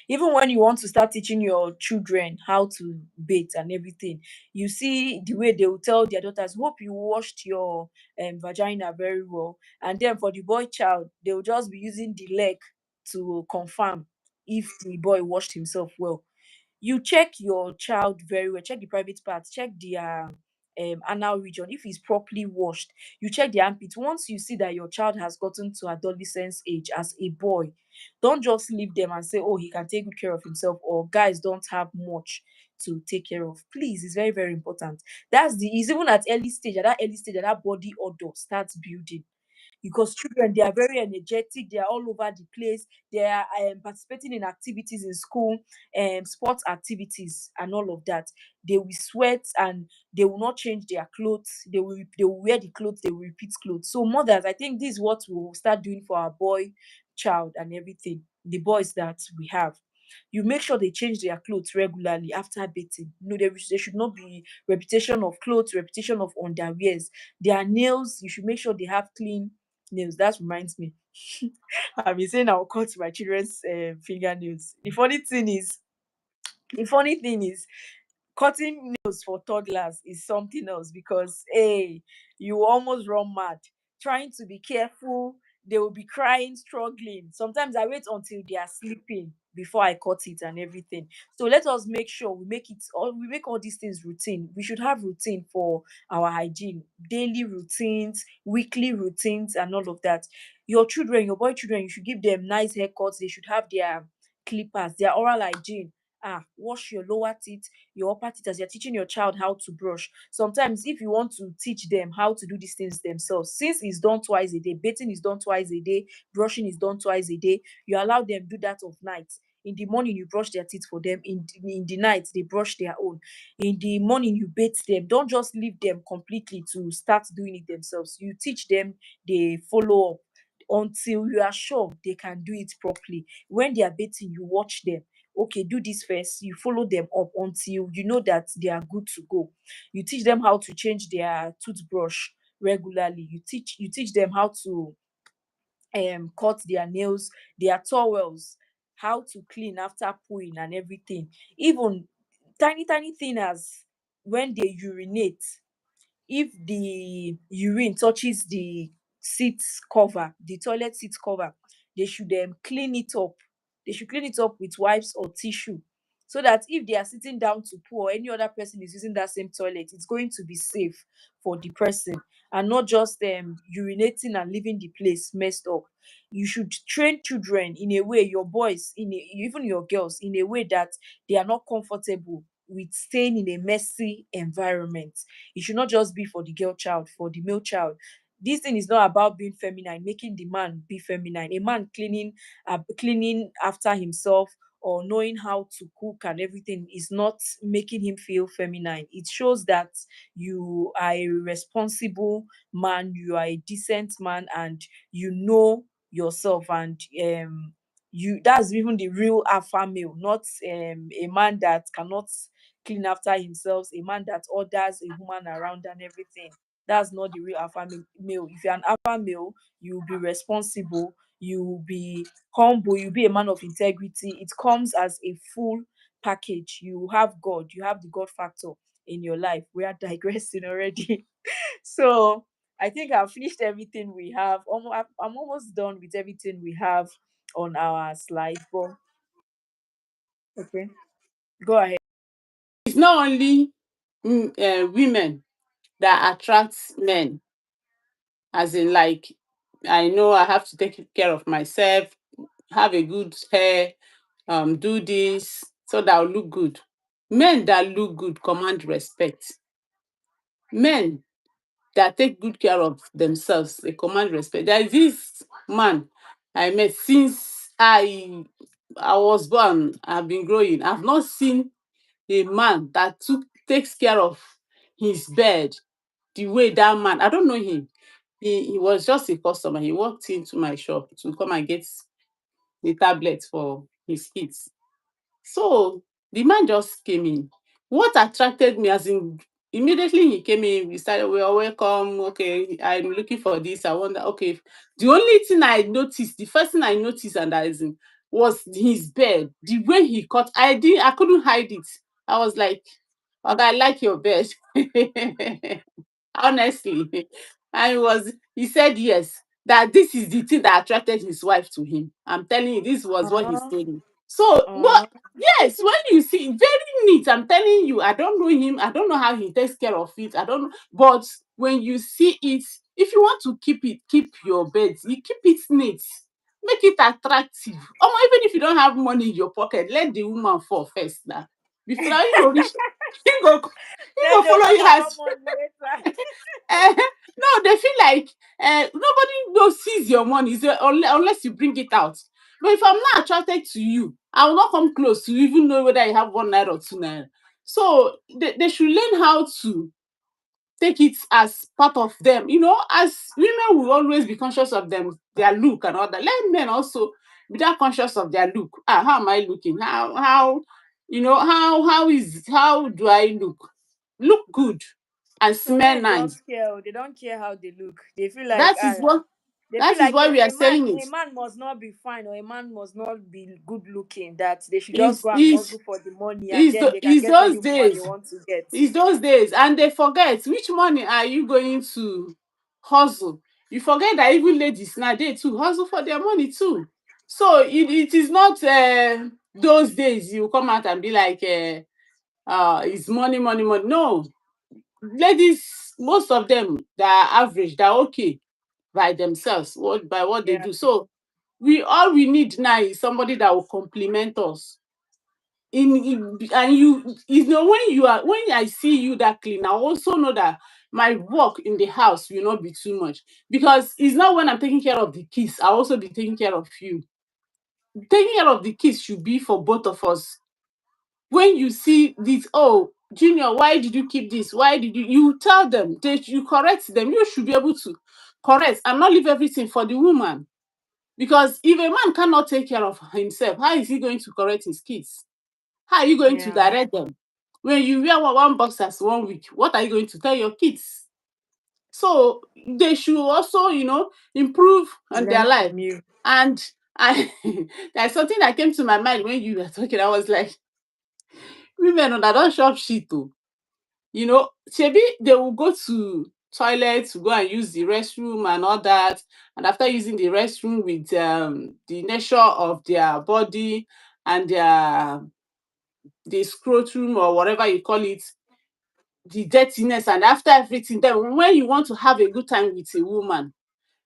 Even when you want to start teaching your children how to bathe and everything, you see the way they will tell their daughters, hope you washed your vagina very well. And then for the boy child, they will just be using the leg to confirm if the boy washed himself well. You check your child very well, check the private parts, check their anal region. If it's properly washed, you check the armpit. Once you see that your child has gotten to adolescence age as a boy, don't just leave them and say, oh, he can take good care of himself, or guys don't have much to take care of. Please, it's very, very important. It's even at early stage, at that early stage, that body odor starts building, because children, they are very energetic, they are all over the place, they are participating in activities in school, sports activities and all of that. They will sweat and they will not change their clothes, they will wear the clothes, they will repeat clothes. So mothers, I think this is what we will start doing for our boy child and everything, the boys that we have. You make sure they change their clothes regularly after bathing. There should not be repetition of clothes, repetition of underwears. Their nails, you should make sure they have clean nails. That reminds me. I've been saying I'll cut my children's fingernails. The funny thing is, cutting nails for toddlers is something else, because hey, you almost run mad trying to be careful. They will be crying, struggling. Sometimes I wait until they are sleeping before I cut it and everything. So let us make sure we make all these things routine. We should have routine for our hygiene, daily routines, weekly routines, and all of that. Your children, your boy children, you should give them nice haircuts. They should have their clippers, their oral hygiene. Wash your lower teeth, your upper teeth, as you're teaching your child how to brush. Sometimes, if you want to teach them how to do these things themselves, since it's done twice a day, bathing is done twice a day, brushing is done twice a day, you allow them do that of night. In the morning, you brush their teeth for them. In the night, they brush their own. In the morning, you bathe them. Don't just leave them completely to start doing it themselves. You teach them, they follow up until you are sure they can do it properly. When they are bathing, you watch them. Okay, do this first. You follow them up until you know that they are good to go. You teach them how to change their toothbrush regularly. You teach them how to cut their nails, their towels, how to clean after pooing and everything. Even tiny tiny thing as when they urinate, if the urine touches the seat cover, the toilet seat cover, they should clean it up. They should clean it up with wipes or tissue, so that if they are sitting down to poo or any other person is using that same toilet, it's going to be safe for the person, and not just urinating and leaving the place messed up. You should train children in a way, your boys, even your girls, in a way that they are not comfortable with staying in a messy environment. It should not just be for the girl child, for the male child. This thing is not about being feminine, making the man be feminine. A man cleaning after himself, or knowing how to cook and everything, is not making him feel feminine. It shows that you are a responsible man, you are a decent man, and you know yourself. And you that's even the real alpha male, not a man that cannot clean after himself, a man that orders a woman around and everything. That's not the real male. If you're an alpha male, you'll be responsible, you'll be humble, you'll be a man of integrity. It comes as a full package. You have God, you have the God factor in your life. We are digressing already. So I think I've finished everything we have. I'm almost done with everything we have on our slide. But okay, go ahead. It's not only women that attracts men, as in like, I know I have to take care of myself, have a good hair, do this so that I'll look good. Men that look good command respect. Men that take good care of themselves, they command respect. There is this man I met since I was born. I've been growing. I've not seen a man that takes care of his bed the way that man. I don't know him. He was just a customer. He walked into my shop to come and get the tablet for his kids. So the man just came in. What attracted me, as in, immediately he came in, we started, well, welcome. Okay, I'm looking for this. I wonder, okay. The only thing I noticed, the first thing I noticed, and that is was his bed. The way he cut, I couldn't hide it. I was like, okay, I like your bed. Honestly. And he said yes, that this is the thing that attracted his wife to him. I'm telling you, this was what he Uh, told me. So, uh, but yes, when you see, very neat, I'm telling you, I don't know him, I don't know how he takes care of it, I don't know. But when you see it, if you want to keep your bed, you keep it neat, make it attractive. Even if you don't have money in your pocket, let the woman fall first now. Before you go reach, he go he let go them follow talk you about house. money later. No, they feel like nobody knows sees your money, so unless you bring it out. But if I'm not attracted to you, I will not come close to you, even know whether you have 1 naira or 2 naira. So they should learn how to take it as part of them. As women will always be conscious of their look and all that. Let men also without conscious of their look. Ah, how am I looking? How how do I look? Look good and So smell men don't nice. care. Oh, they don't care how they look. They feel like That is what they feel that is like why we are a man saying it. a man must not be fine or a man must not be good looking. That they should just Is go and is hustle for the money and is then they can is get any those woman they days. want to get. It's those days, and they forget which money are you going to hustle. You forget that even ladies now they too hustle for their money too. So it is not those days you come out and be like it's money, money, money. No, ladies, most of them they are average, they're okay by themselves, by what they Yeah, do. So we all we need now is somebody that will compliment us and when I see you that clean, I also know that my work in the house will not be too much, because it's not when I'm taking care of the kids, I also be taking care of you. Taking care of the kids should be for both of us. When you see this, oh Junior, why did you keep this, why did you tell them, you correct them. You should be able to correct and not leave everything for the woman, because if a man cannot take care of himself, how is he going to correct his kids? How are you going to yeah. direct them? When you wear one boxers 1 week, what are you going to tell your kids? So they should also, improve on their Learn life. from you. And I there's something that came to my mind when you were talking. I was like, women that don't shop shit too. Maybe they will go to toilet to go and use the restroom and all that. And after using the restroom with the nature of their body and the scrotum or whatever you call it, the dirtiness, and after everything, then when you want to have a good time with a woman,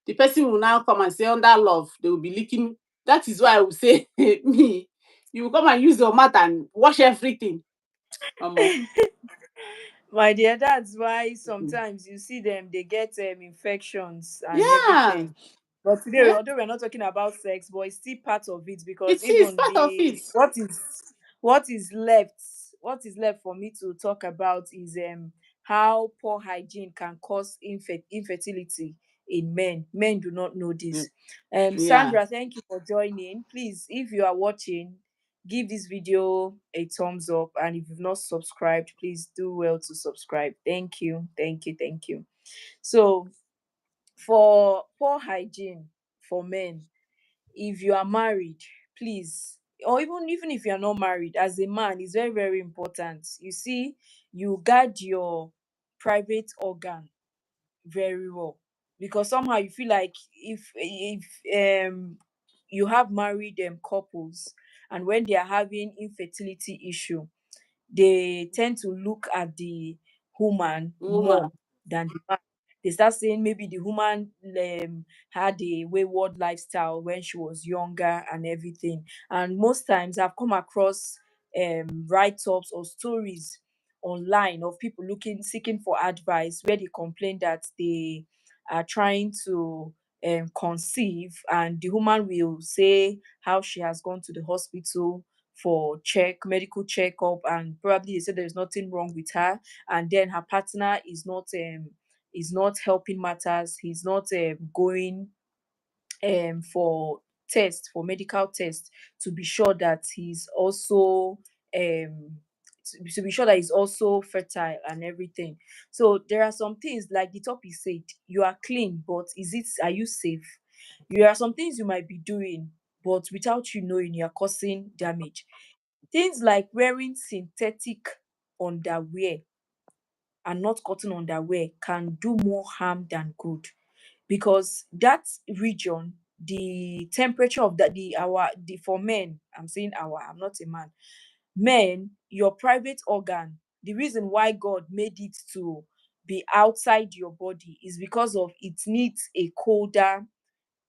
the person will now come and say under love they will be licking. That is why I will say me, you will come and use your mat and wash everything. Omo. My dear, that's why Mhm. sometimes you see them, they get infections and Yeah. everything. But today, Yeah, although we're not talking about sex, but it's still part of it because it is even part of it. the what is left, what is left for me to talk about is how poor hygiene can cause infertility in men. Men do not know Mm, this. yeah. Sandra, thank you for joining. Please, if you are watching, give this video a thumbs up, and if you've not subscribed, please do well to subscribe. Thank you, thank you, thank you. So for poor hygiene for men, if you are married, please, or even if you are not married, as a man, it's very very important. You see, you guard your private organ very well, because somehow you feel like if you have married couples, and when they are having infertility issue, they tend to look at the woman more Woman. than the man. They start saying maybe the woman had a wayward lifestyle when she was younger and everything. And most times I've come across write-ups or stories online of people looking seeking for advice, where they complain that they are trying to conceive, and the woman will say how she has gone to the hospital for medical checkup, and probably they said there's nothing wrong with her, and then her partner is not helping matters. He's not going for medical test to be sure that he's also um to be sure that he's also fertile and everything. So there are some things, like the topic said, you are clean, but are you safe? There are some things you might be doing, but without you knowing, you're causing damage. Things like wearing synthetic underwear and not cotton underwear can do more harm than good, because that region, the temperature of that the our the for men, I'm saying I'm not a man. Men, your private organ, the reason why God made it to be outside your body is because of it needs a colder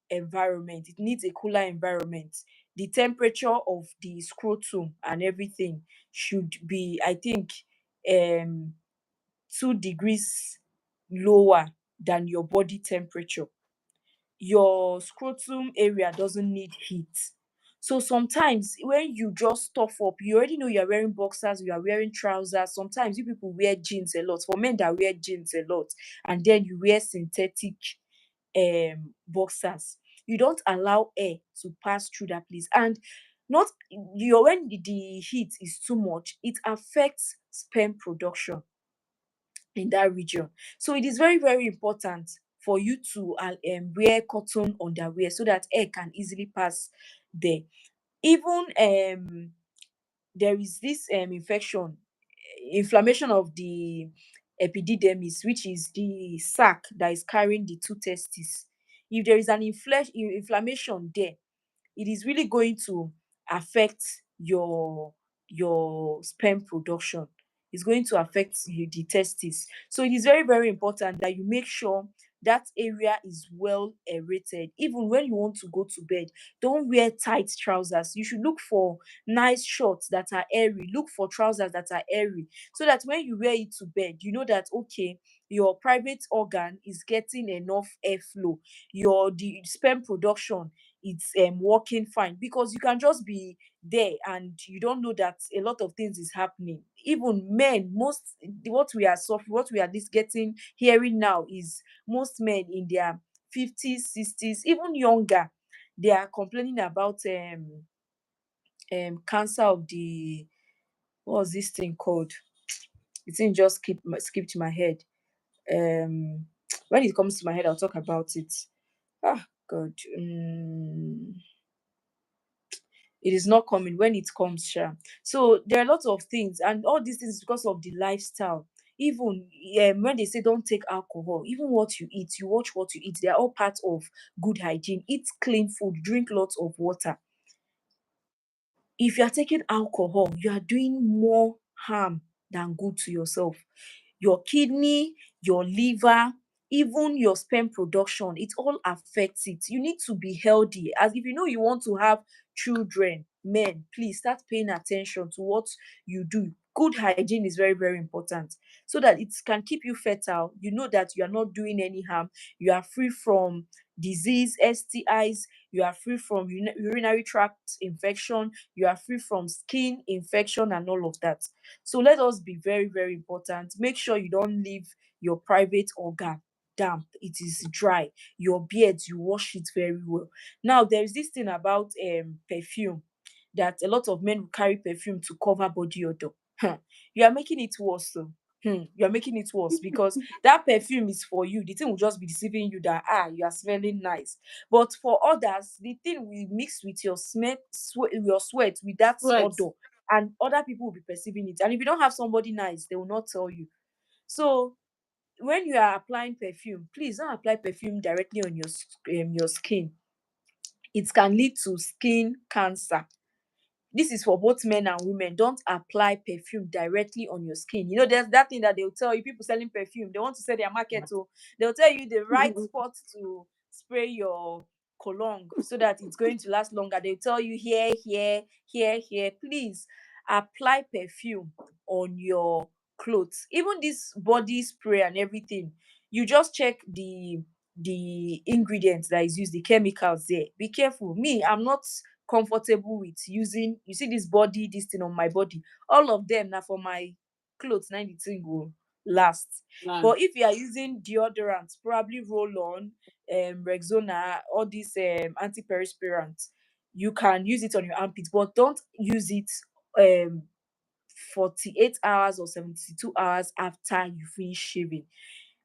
environment. It needs a cooler environment. The temperature of the scrotum and everything should be, I think, um 2 degrees lower than your body temperature. Your scrotum area doesn't need heat. So sometimes when you just stuff up, you already know you're wearing boxers, you are wearing trousers. Sometimes you people wear jeans a lot. For men that wear jeans a lot, and then you wear synthetic boxers. You don't allow air to pass through that place. And not your when the heat is too much, it affects sperm production in that region. So it is very, very important for you to wear cotton underwear so that air can easily pass there. Even there is this inflammation of the epididymis, which is the sac that is carrying the two testes. If there is an inflammation there, it is really going to affect your sperm production. It's going to affect you, the testes. So it is very, very important that you make sure that area is well aerated. Even when you want to go to bed, don't wear tight trousers. You should look for nice shorts that are airy. Look for trousers that are airy, so that when you wear it to bed, you know that okay, your private organ is getting enough airflow. Your the sperm production, it's working fine, because you can just be there and you don't know that a lot of things is happening. Even men, most what we are suffering, what we are this getting hearing now is most men in their 50s, 60s, even younger, they are complaining about cancer of the, what was this thing called? The thing just skipped my head. Um when it comes to my head, I'll talk about it. Ah, God. It is not coming. When it comes, sure. So there are lots of things, and all these things because of the lifestyle. Even when they say don't take alcohol, even what you eat, you watch what you eat, they are all part of good hygiene. Eat clean food, drink lots of water. If you are taking alcohol, you are doing more harm than good to yourself. Your kidney, your liver, even your sperm production, it all affects it. You need to be healthy. As if you know you want to have children, men, please start paying attention to what you do. Good hygiene is very, very important, so that it can keep you fertile. You know that you are not doing any harm. You are free from disease, STIs. You are free from urinary tract infection. You are free from skin infection and all of that. So let us be very, very important. Make sure you don't leave your private organ damp. It is dry. Your beard, you wash it very well. Now there is this thing about perfume, that a lot of men will carry perfume to cover body odor. Huh. You are making it worse. So you are making it worse, because that perfume is for you. The thing will just be deceiving you that you are smelling nice. But for others, the thing will mix with your your sweat with that Right. odor, and other people will be perceiving it. And if you don't have somebody nice, they will not tell you. So when you are applying perfume, please don't apply perfume directly on your skin. It can lead to skin cancer. This is for both men and women. Don't apply perfume directly on your skin. You know, there's that thing that they'll tell you, people selling perfume, they want to sell their market. So they'll tell you the right spot to spray your cologne so that it's going to last longer. They'll tell you here, here, here, here. Please apply perfume on your clothes. Even this body spray and everything, you just check the ingredients that is used, the chemicals there. Be careful. Me, I'm not comfortable with using, you see this body, this thing on my body, all of them now for my clothes, 90 will last. Right. But if you are using deodorant, probably roll on, Rexona, all these antiperspirant, you can use it on your armpits, but don't use it um 48 hours or 72 hours after you finish shaving,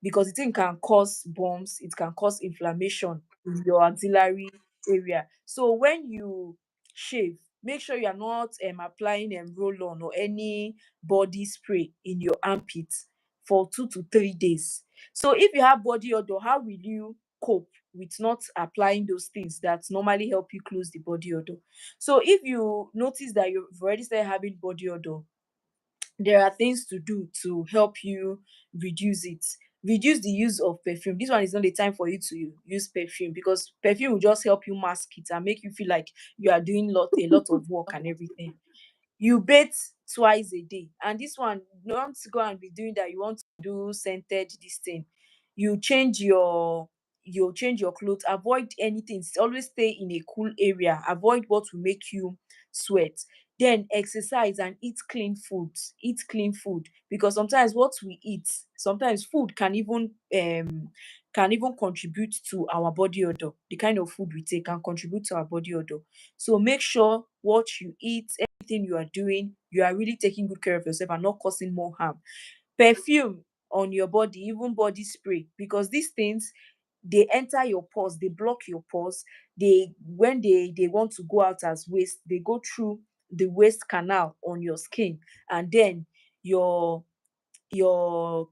because the thing can cause bumps, it can cause inflammation in your axillary area. So when you shave, make sure you are not applying roll on or any body spray in your armpits for 2 to 3 days. So if you have body odor, how will you cope with not applying those things that normally help you close the body odor? So if you notice that you've already started having body odor, there are things to do to help you reduce it. Reduce the use of perfume. This one is not the time for you to use perfume, because perfume will just help you mask it and make you feel like you are doing a lot of work and everything. You bathe twice a day, and this one, don't go and be doing that. You want to do scented this thing, you change your clothes. Avoid anything, always stay in a cool area. Avoid what will make you sweat. Then exercise and eat clean food. Eat clean food, because sometimes what we eat, sometimes food can even can even contribute to our body odor. The kind of food we take can contribute to our body odor. So make sure what you eat, everything you are doing, you are really taking good care of yourself and not causing more harm. Perfume on your body, even body spray, because these things, they enter your pores, they block your pores. They, when they want to go out as waste, they go through the waste canal on your skin, and then your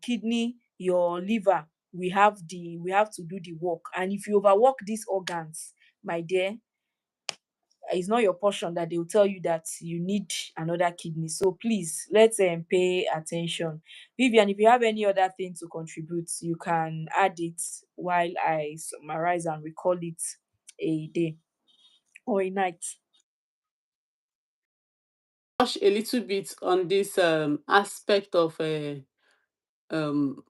kidney, your liver, we have to do the work. And if you overwork these organs, my dear, it's not your portion that they will tell you that you need another kidney. So please, let's pay attention. Vivian, if you have any other thing to contribute, you can add it while I summarize and we call it a day or a night. Touch a little bit on this aspect of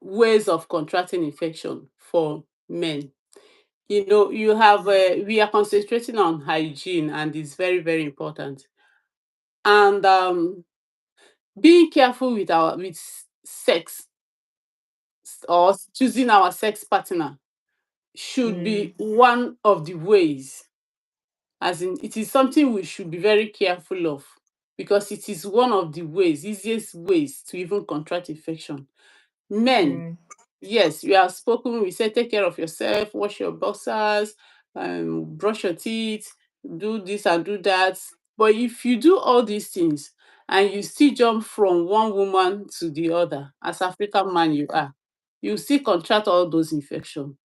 ways of contracting infection for men. You have we are concentrating on hygiene, and it's very, very important. And being careful with our with sex, or choosing our sex partner, should Mm, be one of the ways. As in, it is something we should be very careful of, because it is one of the easiest ways to even contract infection. Men, mm, yes, we have spoken. We say take care of yourself, wash your boxers, brush your teeth, do this and do that. But if you do all these things and you still jump from one woman to the other, as African man you are, you still contract all those infections,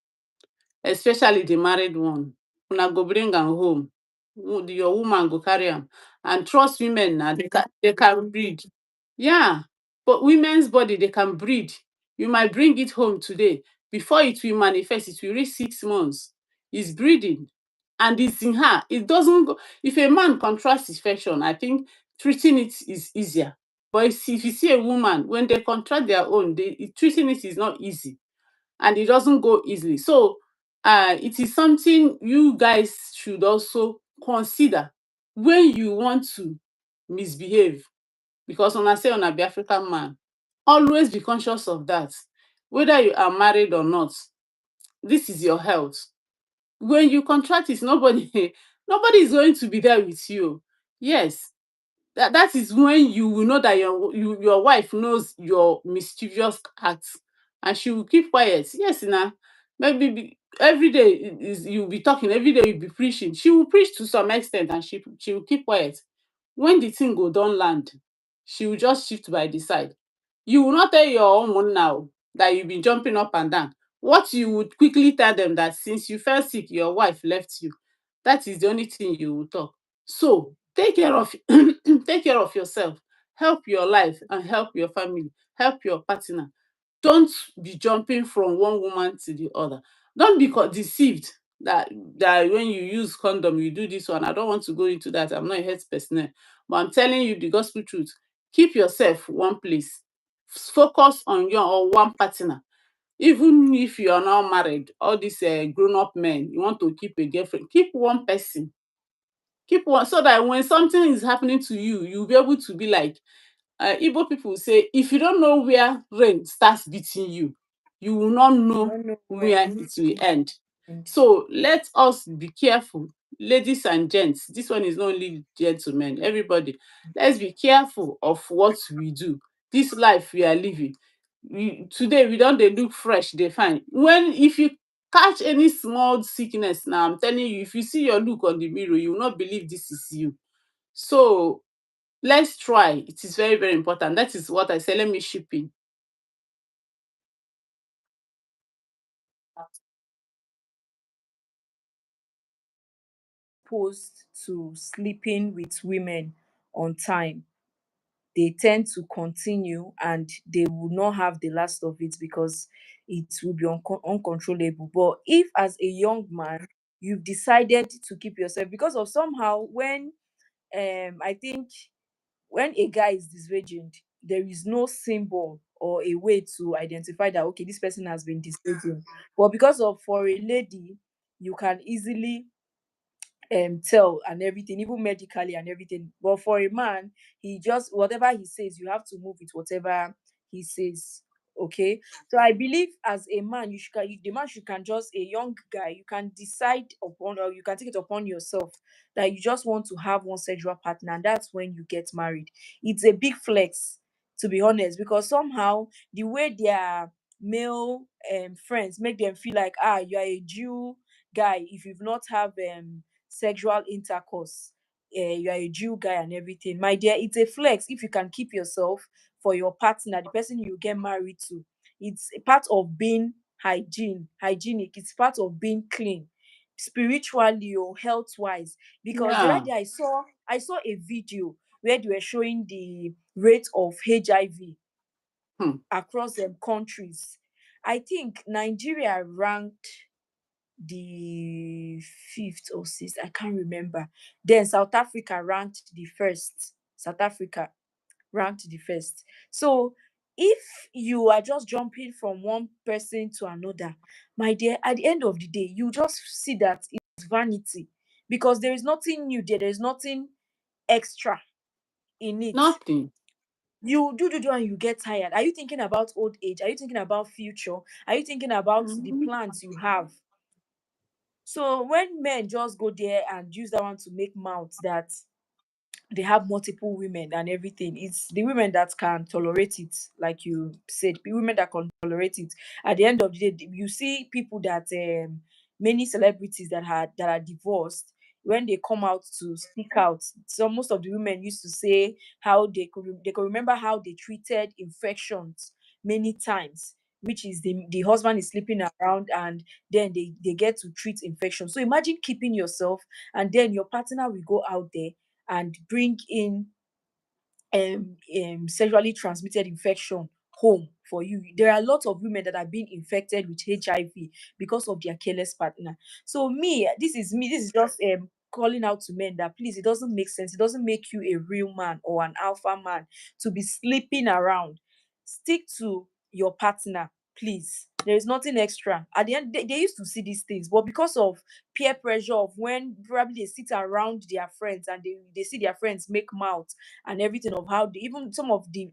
especially the married one. Una go bring am home. Your woman go carry am. And trust women na, they can breed. Yeah, but women's body, they can breed. You might bring it home today. Before it will manifest, it will reach 6 months. It's breeding. And it's in her. It doesn't go. If a man contracts infection, I think treating it is easier. But if you see a woman, when they contract their own, treating it is not easy, and it doesn't go easily. So it is something you guys should also consider when you want to misbehave. Because when I say on a be African man, always be conscious of that. Whether you are married or not, this is your health. When you contract it, nobody nobody is going to be there with you. Yes, that is when you will know that your wife knows your mischievous acts, and she will keep quiet. Yes, now maybe every day you'll be talking, every day you'll be preaching. She will preach to some extent, and she will keep quiet. When the thing go don land, she will just shift by the side. You will not tell your own now that you've been jumping up and down. What you would quickly tell them, that since you fell sick, your wife left you. That is the only thing you will talk. So take care of take care of yourself, help your life and help your family, help your partner. Don't be jumping from one woman to the other. Don't be deceived that when you use condom, you do this one. I don't want to go into that. I'm not a health personnel, but I'm telling you the gospel truth. Keep yourself one place. Focus on your or one partner. Even if you are not married, all these grown-up men, you want to keep a girlfriend, keep one person. Keep one, so that when something is happening to you, you'll be able to be like, Igbo people say, if you don't know where rain starts beating you, you will not I know don't know where when. it will end. And So let us be careful, ladies and gents. This one is not only gentlemen, everybody. Let's be careful of what we do. This life we are living. Today we don't, they look fresh, they fine. When if you catch any small sickness now, I'm telling you, if you see your look on the mirror, you will not believe this is you. So let's try. It is very, very important. That is what I say. Let me ship in. opposed to sleeping with women on time, they tend to continue and they will not have the last of it because it will be uncontrollable. But if, as a young man, you've decided to keep yourself, because of somehow when I think when a guy is disvirgined, there is no symbol or a way to identify that okay, this person has been disvirgin. But because of, for a lady, you can easily tell and everything, even medically and everything. But for a man, he just, whatever he says, you have to move with whatever he says. Okay, so I believe as a man, the man should can just a young guy, you can decide upon, or you can take it upon yourself that you just want to have one sexual partner, and that's when you get married. It's a big flex, to be honest, because somehow the way their male friends make them feel like, ah, you are a Jew guy if you've not have sexual intercourse, you are a Jew guy and everything. My dear, it's a flex if you can keep yourself for your partner, the person you get married to. It's a part of being hygienic. It's part of being clean, spiritually or health wise. Because the other Yeah. day I saw a video where they were showing the rate of HIV Hmm. across countries. I think Nigeria ranked the fifth or sixth. I can't remember. Then South Africa ranked the first. South Africa ranked the first. So if you are just jumping from one person to another, my dear, at the end of the day, you just see that it's vanity, because there is nothing new there. There's nothing extra in it. Nothing. You do and you get tired. Are you thinking about old age? Are you thinking about future? Are you thinking about the Mhm. plans you have? So when men just go there and use that one to make mouths that they have multiple women and everything, it's the women that can tolerate it, like you said, the women that can tolerate it. At the end of the day, you see people that many celebrities that are divorced, when they come out to speak out, so most of the women used to say how they could remember how they treated infections many times, which is the husband is sleeping around, and then they get to treat infection. So imagine keeping yourself, and then your partner will go out there and bring in sexually transmitted infection home for you. There are a lot of women that are being infected with HIV because of their careless partner. So me, this is just calling out to men that please, it doesn't make sense. It doesn't make you a real man or an alpha man to be sleeping around. Stick to your partner, please. There is nothing extra. At the end, they used to see these things, but because of peer pressure of when probably they sit around their friends and they see their friends make mouth and everything of how they, even some of the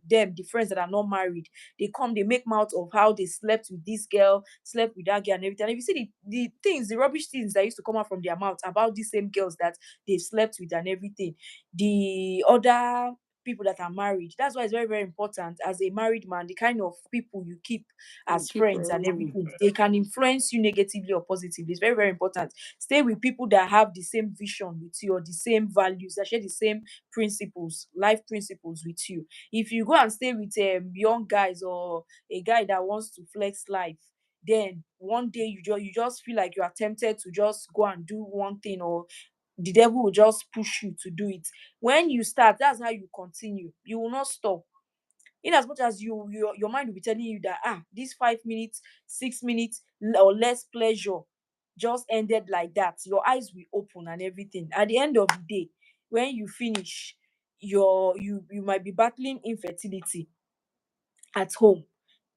friends that are not married, they come, they make mouth of how they slept with this girl, slept with that girl and everything. And if you see the things, the rubbish things that used to come out from their mouth about these same girls that they've slept with and everything, the other people that are married, that's why it's very, very important as a married man, the kind of people you keep as Keep friends and on. everything, they can influence you negatively or positively. It's very, very important. Stay with people that have the same vision with you, or the same values, that share the same principles, life principles with you. If you go and stay with young guys, or a guy that wants to flex life, then one day you just feel like you are tempted to just go and do one thing, or the devil will just push you to do it. When you start, that's how you continue. You will not stop. In as much as your mind will be telling you that, this 5 minutes, 6 minutes, or less pleasure just ended like that, your eyes will open and everything. At the end of the day, when you finish, you might be battling infertility at home.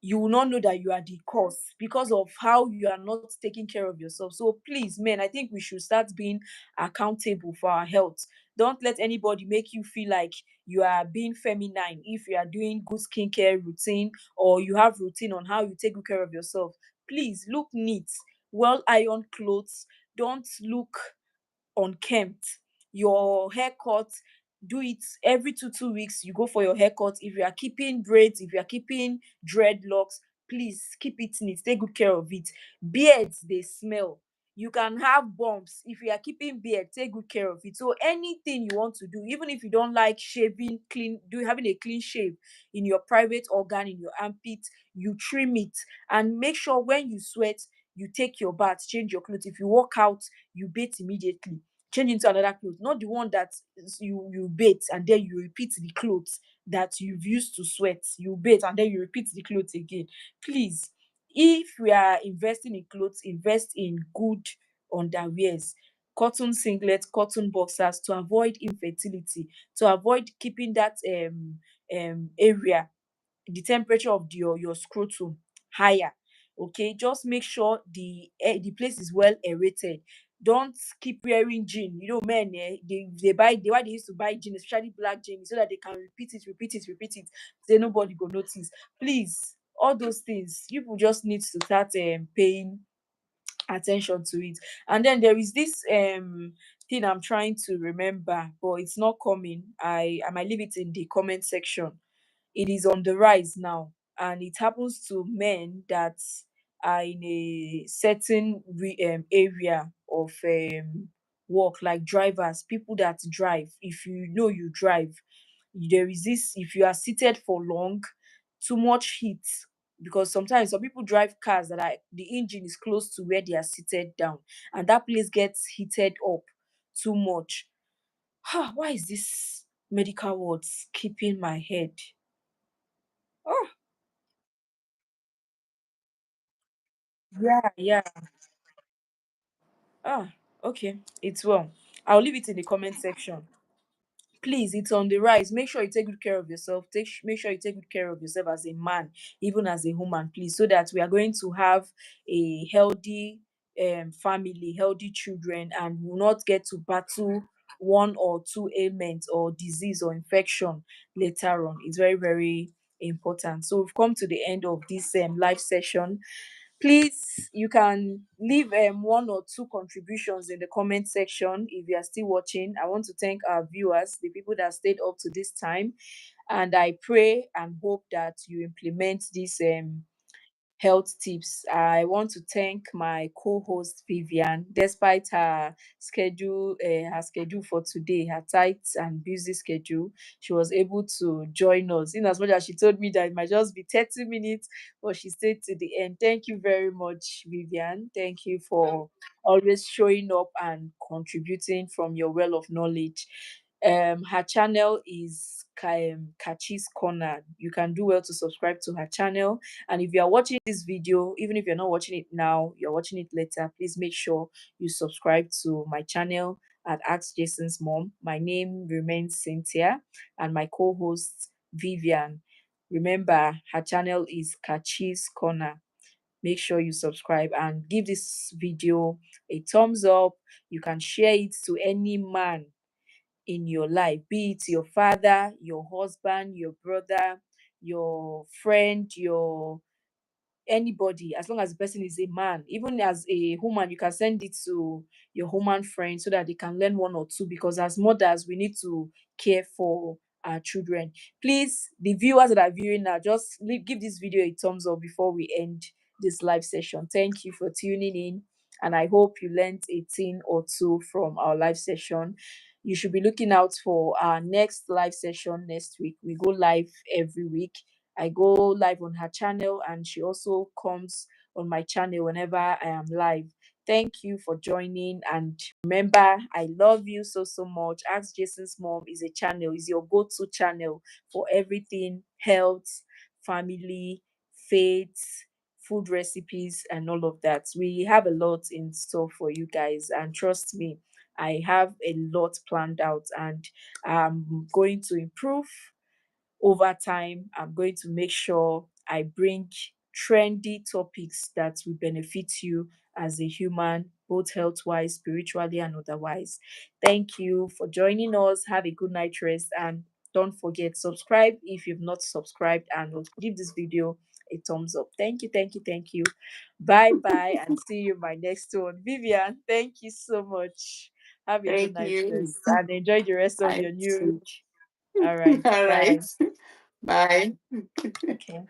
You will not know that you are the cause because of how you are not taking care of yourself. So please, men, I think we should start being accountable for our health. Don't let anybody make you feel like you are being feminine if you are doing good skincare routine, or you have routine on how you take good care of yourself. Please look neat, well ironed clothes. Don't look unkempt. Your haircut, do it every 2 weeks. You go for your haircut. If you are keeping braids, if you are keeping dreadlocks, please keep it neat. Take good care of it. Beards, they smell. You can have bumps. If you are keeping beard, take good care of it. So anything you want to do, even if you don't like shaving clean, do having a clean shave in your private organ, in your armpit, you trim it, and make sure when you sweat, you take your bath, change your clothes. If you walk out, you bathe immediately, change into another clothes, not the one that you bathe and then you repeat the clothes that you've used to sweat. You bathe and then you repeat the clothes again. Please, if we are investing in clothes, invest in good underwears, cotton singlets, cotton boxers, to avoid infertility, to avoid keeping that area, the temperature of your scrotum higher. Okay, just make sure the place is well aerated. Don't keep wearing jean. You know, men, they buy, why they used to buy jean, especially black jeans, so that they can repeat it, say nobody go notice. Please, all those things. People just need to start paying attention to it. And then there is this thing I'm trying to remember, but it's not coming. I might leave it in the comment section. It is on the rise now, and it happens to men that are in a certain area of work, like drivers, people that drive. If you know you drive, there is this, if you are seated for long, too much heat, because sometimes some people drive cars that are, the engine is close to where they are seated down, and that place gets heated up too much. Why is this medical words keeping my head? Oh, yeah, yeah. Okay, it's well. I'll leave it in the comment section. Please, it's on the rise. Make sure you take good care of yourself. Make sure you take good care of yourself as a man, even as a woman, please, so that we are going to have a healthy family, healthy children, and will not get to battle one or two ailments or disease or infection later on. It's very, very important. So we've come to the end of this live session. Please, you can leave one or two contributions in the comment section if you are still watching. I want to thank our viewers, the people that stayed up to this time, and I pray and hope that you implement this health tips. I want to thank my co-host Vivian, despite her schedule for today, her tight and busy schedule. She was able to join us. In as much as she told me that it might just be 30 minutes, but she stayed to the end. Thank you very much, Vivian. Thank you for always showing up and contributing from your well of knowledge. Her channel is Kachi's Corner. You can do well to subscribe to her channel, and if you are watching this video, even if you're not watching it now, you're watching it later, please make sure you subscribe to my channel at Ask Jason's Mom. My name remains Cynthia, and my co-host Vivian. Remember, her channel is Kachi's Corner. Make sure you subscribe and give this video a thumbs up. You can share it to any man in your life, be it your father, your husband, your brother, your friend, your anybody, as long as the person is a man. Even as a woman, you can send it to your woman friend so that they can learn one or two, because as mothers we need to care for our children. Please, the viewers that are viewing now, just give this video a thumbs up before we end this live session. Thank you for tuning in, and I hope you learned a thing or two from our live session. You should be looking out for our next live session next week. We go live every week. I go live on her channel, and she also comes on my channel whenever I am live. Thank you for joining, and remember, I love you so so much. Ask Jason's Mom is a channel, is your go-to channel for everything health, family, faith, food recipes, and all of that. We have a lot in store for you guys, and trust me, I have a lot planned out, and I'm going to improve over time. I'm going to make sure I bring trendy topics that will benefit you as a human, both health wise, spiritually, and otherwise. Thank you for joining us. Have a good night rest, and don't forget, subscribe if you've not subscribed, and give this video a thumbs up. Thank you, thank you, thank you. Bye bye, and see you in my next one. Vivian, thank you so much. Have a good Thank night you. rest and enjoy the rest of I your new too. week. All right, All bye. right. Bye. Okay.